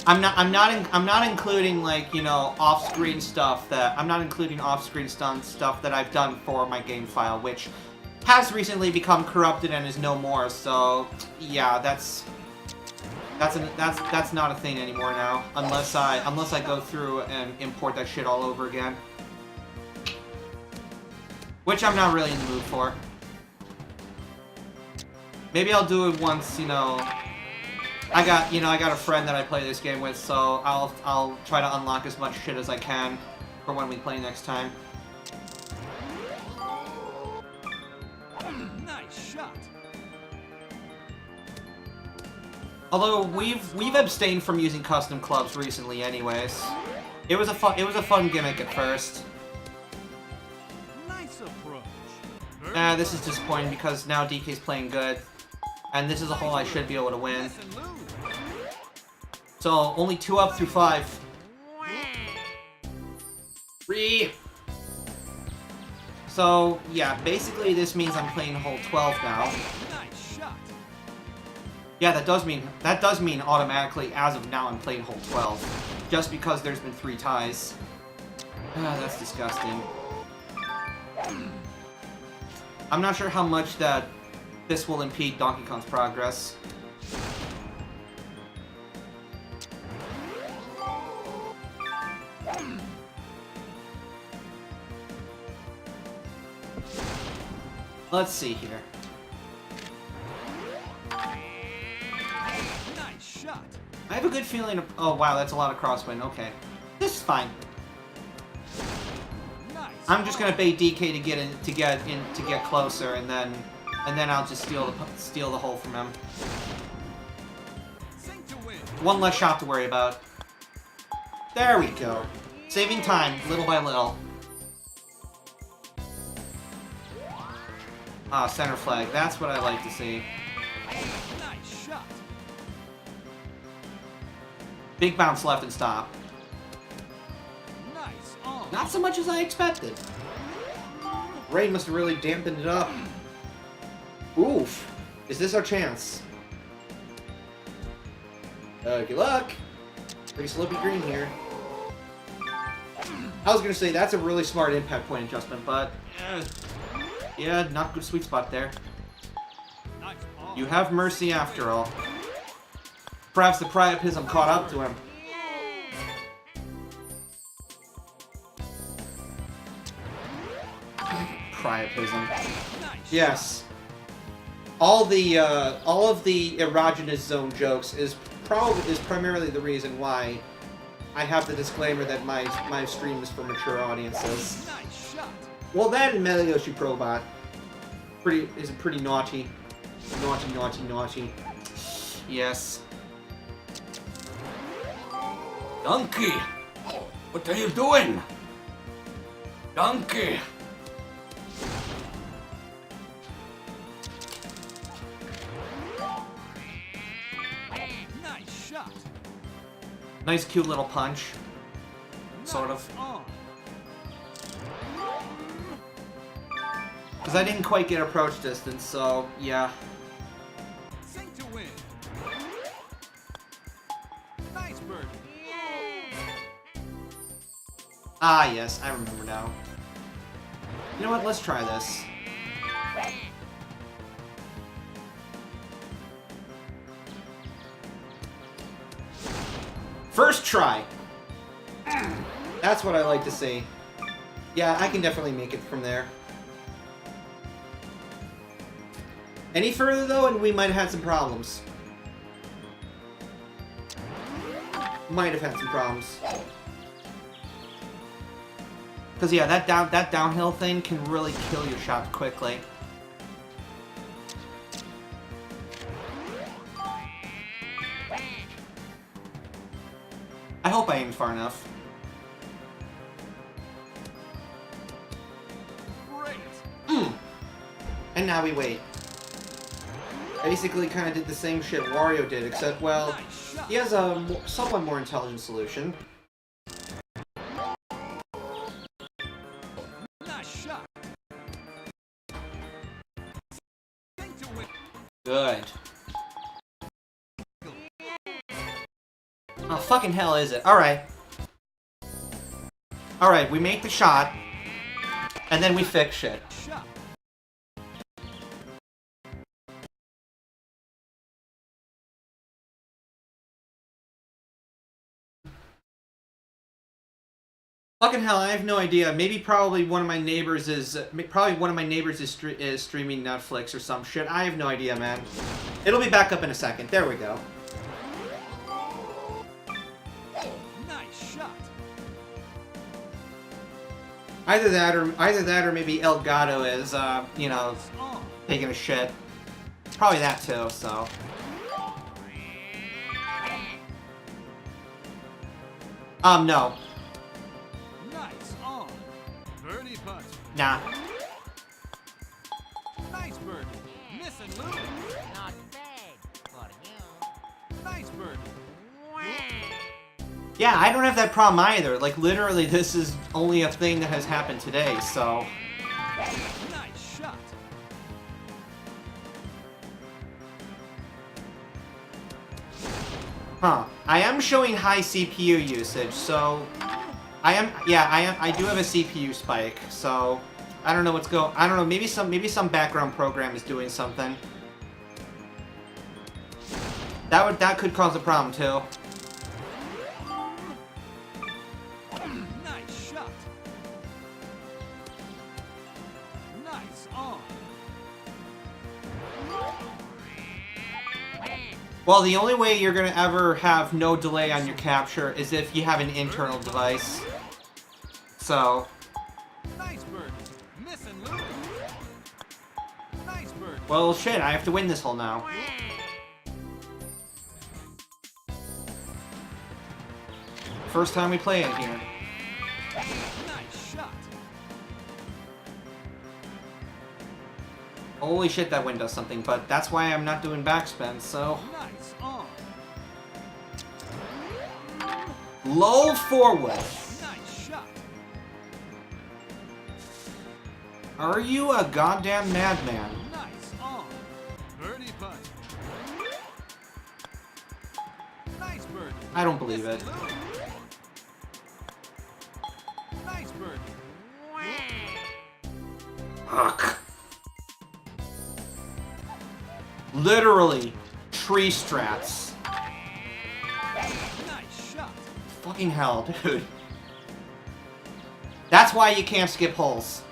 I'm not including, like, you know, off-screen stuff that stuff that I've done for my game file, which has recently become corrupted and is no more. So yeah, that's not a thing anymore now, unless I go through and import that shit all over again, which I'm not really in the mood for. Maybe I'll do it once, you know. I got a friend that I play this game with, so I'll try to unlock as much shit as I can for when we play next time. Nice shot. Although we've abstained from using custom clubs recently, anyways. It was a fun gimmick at first. Nice approach. This is disappointing because now DK's playing good. And this is a hole I should be able to win. Miss and lose. So, only 2 up through 5. 3. So, yeah, basically this means I'm playing hole 12 now. Nice shot. Yeah, that does mean automatically, as of now, I'm playing hole 12. Just because there's been 3 ties. Ah, that's disgusting. I'm not sure how much that this will impede Donkey Kong's progress. Let's see here. Nice shot. I have a good feeling of... Oh, wow, that's a lot of crosswind. Okay. This is fine. Nice. I'm just gonna bait DK to get closer, and then I'll just steal the hole from him. Sink to win. One less shot to worry about. There we go. Saving time, little by little. Ah, center flag. That's what I like to see. Nice shot. Big bounce left and stop. Nice on. Not so much as I expected. Rain must have really dampened it up. Oof. Is this our chance? Good luck. Pretty slippy green here. I was gonna say that's a really smart impact point adjustment, but yeah, not good sweet spot there. Nice on. You have mercy after all. Perhaps the priapism caught up to him. Priapism. Nice. Yes. All of the erogenous zone jokes is primarily the reason why I have the disclaimer that my stream is for mature audiences. Nice shot. Well, that and Metal Yoshi Probot is a pretty naughty. Yes. Donkey! What are you doing? Donkey! Nice shot. Nice, cute little punch. Sort of. Nice on. Because I didn't quite get approach distance, so yeah. Sink to win. Nice bird. Ah, yes, I remember now. You know what? Let's try this. First try! That's what I like to see. Yeah, I can definitely make it from there. Any further, though, and we might have had some problems. Might have had some problems. Because, yeah, that downhill thing can really kill your shot quickly. I hope I aimed far enough. Great. And now we wait. Basically kind of did the same shit Wario did, except, well, Nice shot. he has a somewhat more intelligent solution. Nice shot. Sink to win. Good. Oh, fucking hell is it? Alright. Alright, we make the shot, and then we fix shit. Shot. Fucking hell, I have no idea. Maybe probably one of my neighbors is streaming Netflix or some shit. I have no idea, man. It'll be back up in a second. There we go. Nice shot. Either that or maybe Elgato is you know, On. taking a shit. Probably that too, so. No. Nice on. Birdie putt. Nah. Nice birdie. Miss and lose. Not bad. Nice bird. Yeah, I don't have that problem either. Like, literally, this is only a thing that has happened today, so... Nice shot. Huh. I am showing high CPU usage, so... I do have a CPU spike, so... I don't know what's going... I don't know, maybe some background program is doing something. That could cause a problem, too. Nice shot. Nice on. Well, the only way you're gonna ever have no delay on your capture is if you have an internal device. So... Nice bird. Miss and lose. Nice bird. Well, shit, I have to win this hole now. First time we play it here. Nice shot. Holy shit, that wind does something, but that's why I'm not doing backspin, so... Nice on. Low forward. Nice shot. Are you a goddamn madman? Nice on. Birdie putt. Nice bird. I don't believe it. Nice bird. Ugh. Literally, tree strats. Nice shot. Fucking hell, dude. That's why you can't skip holes.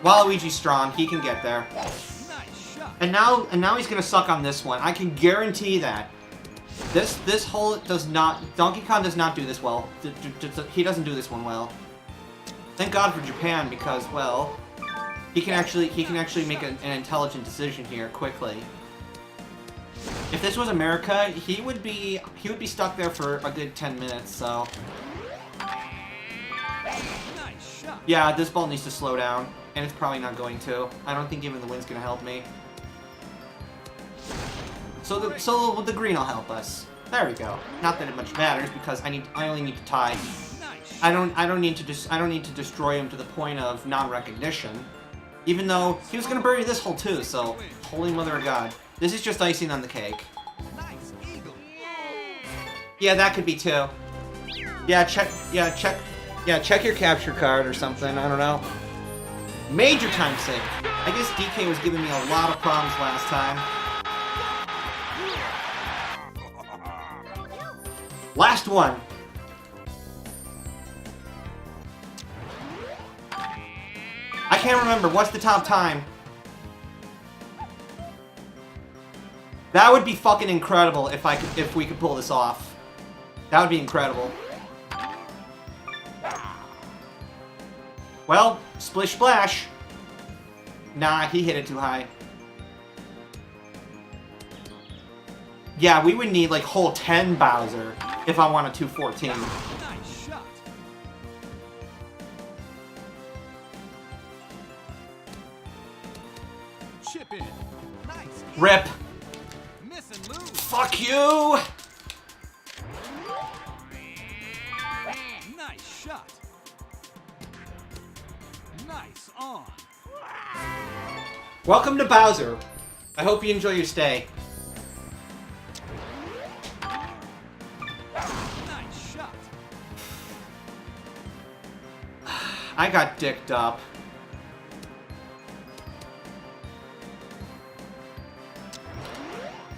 Waluigi's strong, he can get there. Nice shot. And now he's gonna suck on this one. I can guarantee that. This hole does not... Donkey Kong does not do this well. He doesn't do this one well. Thank God for Japan, because, well... He can actually make an intelligent decision here, quickly. If this was America, he would be stuck there for a good 10 minutes, so... Nice shot. Yeah, this ball needs to slow down, and it's probably not going to. I don't think even the wind's gonna help me. So the green will help us. There we go. Not that it much matters because I only need to tie. Nice. I don't need to destroy him to the point of non-recognition. Even though he was gonna bury this hole too, so holy mother of God. This is just icing on the cake. Nice eagle. Yeah, that could be too. Check your capture card or something, I don't know. Major time sink. I guess DK was giving me a lot of problems last time. Last one. I can't remember. What's the top time? That would be fucking incredible if we could pull this off. That would be incredible. Well, splish splash. Nah, he hit it too high. Yeah, we would need like hole 10 Bowser if I want a 214. Nice shot. Chip in. Nice. Rip. Miss and lose. Fuck you! Nice shot. Nice on. Welcome to Bowser. I hope you enjoy your stay. Nice shot. I got dicked up.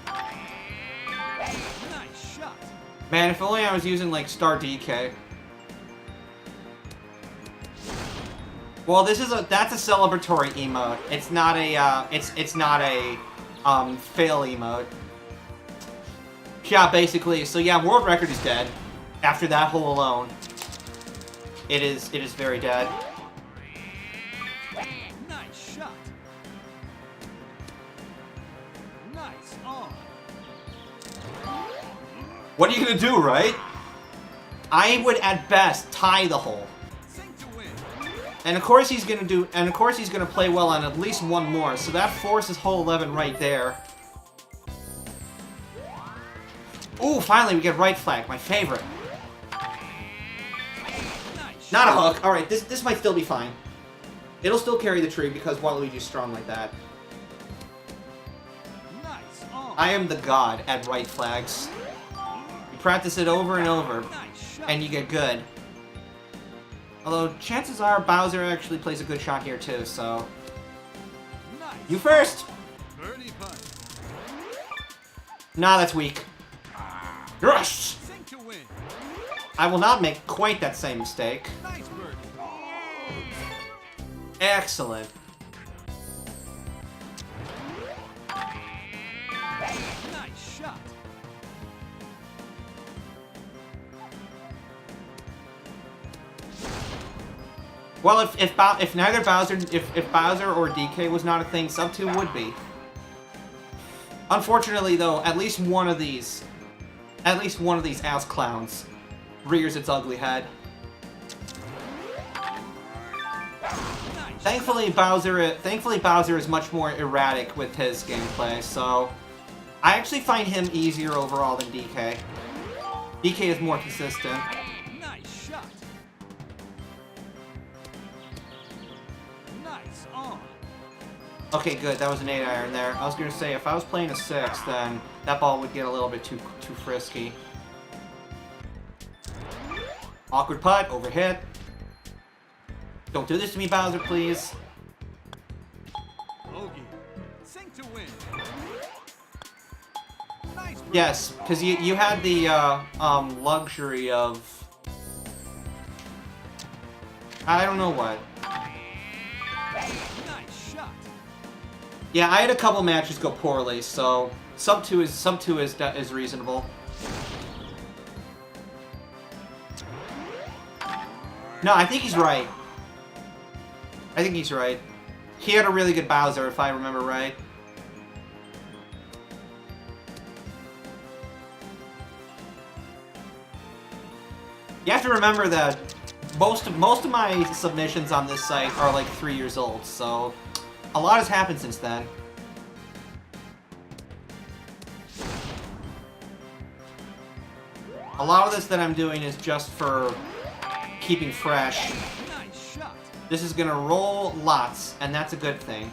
Nice shot. Man, if only I was using like Star DK. Well, that's a celebratory emote. It's not a it's not a fail emote. Yeah, basically. So yeah, world record is dead. After that hole alone, it is very dead. Nice shot. Nice on. What are you gonna do, right? I would at best tie the hole. Sink to win. And of course he's gonna play well on at least one more, so that forces hole 11 right there. Ooh, finally we get right flag, my favorite. Not a hook. Alright, this might still be fine. It'll still carry the tree because Waluigi's strong like that. Nice on. I am the god at right flags. You practice it over and over, Nice shot. and you get good. Although, chances are Bowser actually plays a good shot here too, so... Nice. You first! Birdie putt. Nah, that's weak. Yes! Sink to win. I will not make quite that same mistake. Nice birdie. Excellent. Nice shot. Well, if neither Bowser, if Bowser or DK was not a thing, Sub 2 would be. Unfortunately, though, at least one of these ass clowns rears its ugly head. Thankfully, Bowser is much more erratic with his gameplay, so I actually find him easier overall than DK. DK is more consistent. Nice shot. Nice on. Okay, good. That was an 8-iron there. I was gonna say if I was playing a 6, then that ball would get a little bit too frisky. Awkward putt, overhit. Don't do this to me, Bowser, please. Bogey. Sink to win. Nice birdie. Yes, because you had the luxury of I don't know what. Nice shot. Yeah, I had a couple matches go poorly, so sub 2 is reasonable. No, I think he's right. I think he's right. He had a really good Bowser, if I remember right. You have to remember that most of my submissions on this site are like 3 years old, so a lot has happened since then. A lot of this that I'm doing is just for keeping fresh. Nice shot. This is gonna roll lots, and that's a good thing.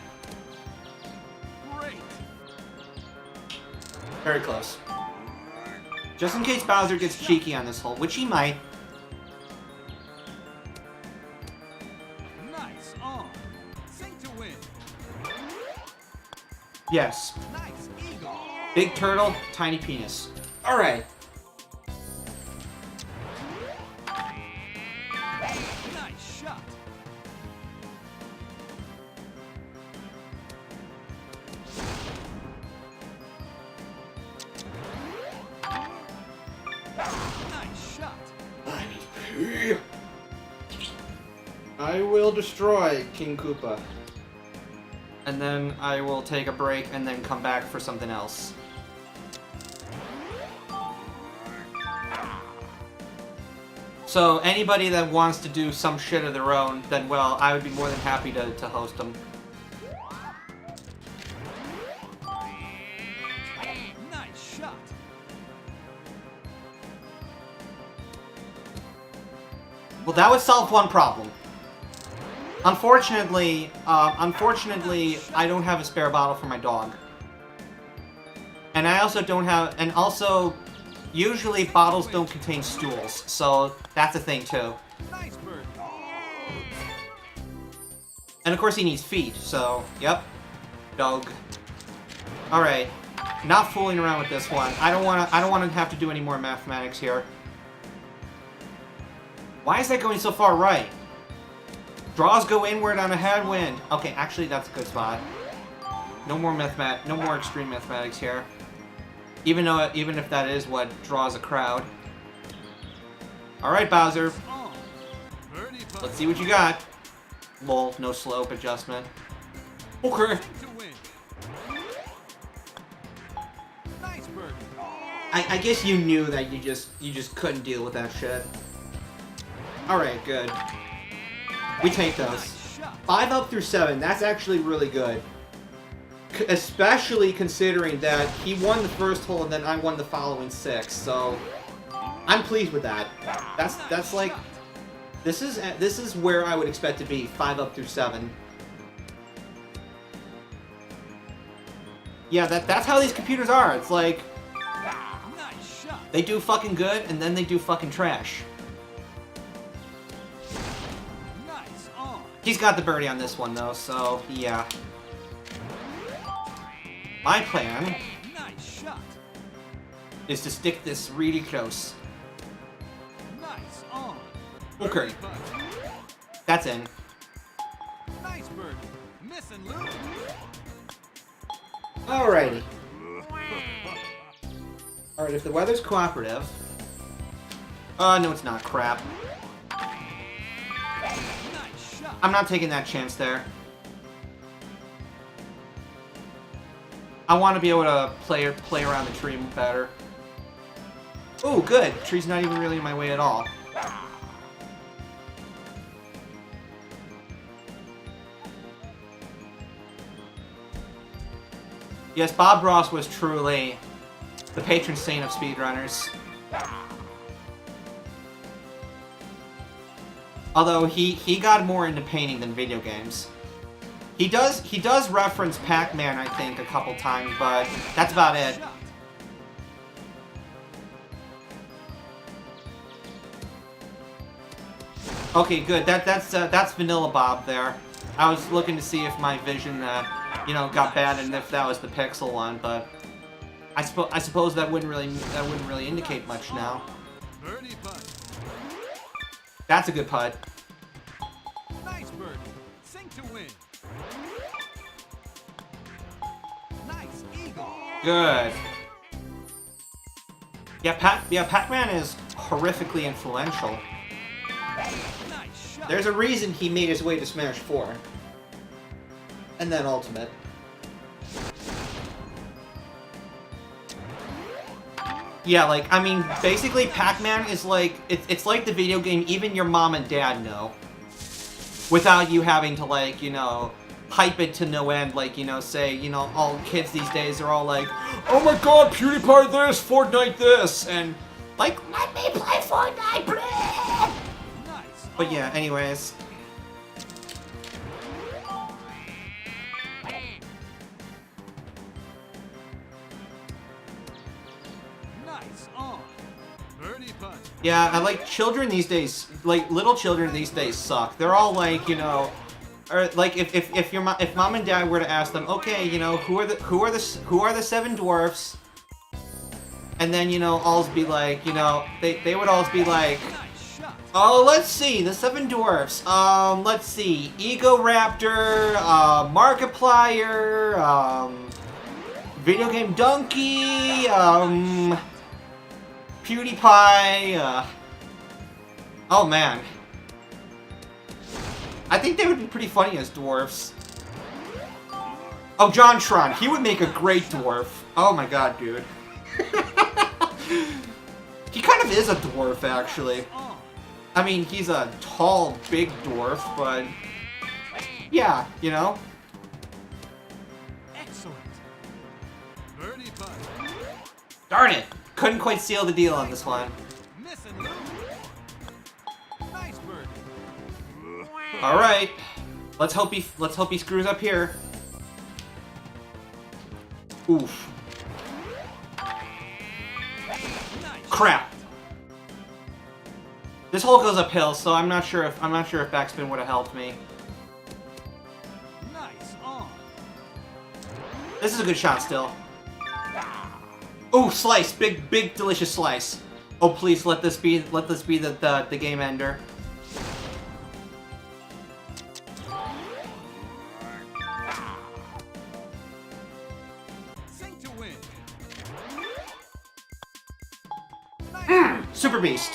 Great. Very close. Just in case Bowser gets cheeky on this hole, which he might. Nice on. Sink to win. Yes. Nice eagle. Big turtle, tiny penis. Alright. Nice shot. Nice shot. I will destroy King Koopa. And then I will take a break and then come back for something else. So anybody that wants to do some shit of their own, then well, I would be more than happy to host them. Nice shot. Well, that would solve one problem. Unfortunately, I don't have a spare bottle for my dog. And I also don't have, and also, usually bottles don't contain stools, so that's a thing too. Nice bird. And of course he needs feet, so, yep. Dog. Alright. Not fooling around with this one. I don't wanna have to do any more mathematics here. Why is that going so far right? Draws go inward on a headwind. Okay, actually that's a good spot. No more extreme mathematics here. Even if that is what draws a crowd. Alright, Bowser. On. Birdie putt. Let's see what you got. Lol, no slope adjustment. Okay. Sink to win. Nice birdie. I guess you knew that you just couldn't deal with that shit. Alright, good. We take those. 5 up through 7. That's actually really good. Especially considering that he won the first hole and then I won the following 6. So I'm pleased with that. That's like this is where I would expect to be. 5 up through 7. Yeah, that's how these computers are. It's like they do fucking good and then they do fucking trash. He's got the birdie on this one though, so yeah. My plan is to stick this really close. Okay. That's in. Nice bird. Miss and lose. Alrighty. Alright, if the weather's cooperative... no it's not. Crap. I'm not taking that chance there. I want to be able to play around the tree better. Oh, good. Tree's not even really in my way at all. Yes, Bob Ross was truly the patron saint of speedrunners. Although he got more into painting than video games. He does reference Pac-Man, I think, a couple times, but that's about it. Okay, good. That's Vanilla Bob there. I was looking to see if my vision, you know, got bad and if that was the pixel one, but I suppose that wouldn't really indicate much now. That's a good putt. Nice bird. Sink to win. Nice eagle. Good. Yeah, Pac-Man is horrifically influential. Nice shot. There's a reason he made his way to Smash 4. And then Ultimate. Yeah, like, I mean, basically Pac-Man is like, it's like the video game even your mom and dad know. Without you having to, like, you know, hype it to no end, like, you know, say, you know, all kids these days are all like, oh my god, PewDiePie this, Fortnite this, and, like, let me play Fortnite, please! Nice. But yeah, anyways. Nice on. Birdie putt. Yeah, I like children these days, like little children these days suck. They're all like, you know, or like if mom and dad were to ask them, okay, you know, who are the 7 dwarfs? And then, you know, alls be like, you know, they would alls be like, Nice shot. oh, let's see, the 7 dwarfs. Let's see, Ego Raptor, Markiplier, Video Game Donkey, PewDiePie, oh man. I think they would be pretty funny as dwarfs. Oh, JonTron, he would make a great dwarf. Oh my god, dude. He kind of is a dwarf, actually. I mean, he's a tall, big dwarf, but... yeah, you know? Excellent. Birdie putt. Darn it! Couldn't quite seal the deal on this one. Miss and lose. Nice bird. Alright. Let's hope he screws up here. Oof. Nice. Crap. This hole goes uphill, so I'm not sure if backspin would have helped me. Nice on. This is a good shot still. Ooh, slice, big delicious slice. Oh please, let this be the game ender. Sink to win. Super Beast.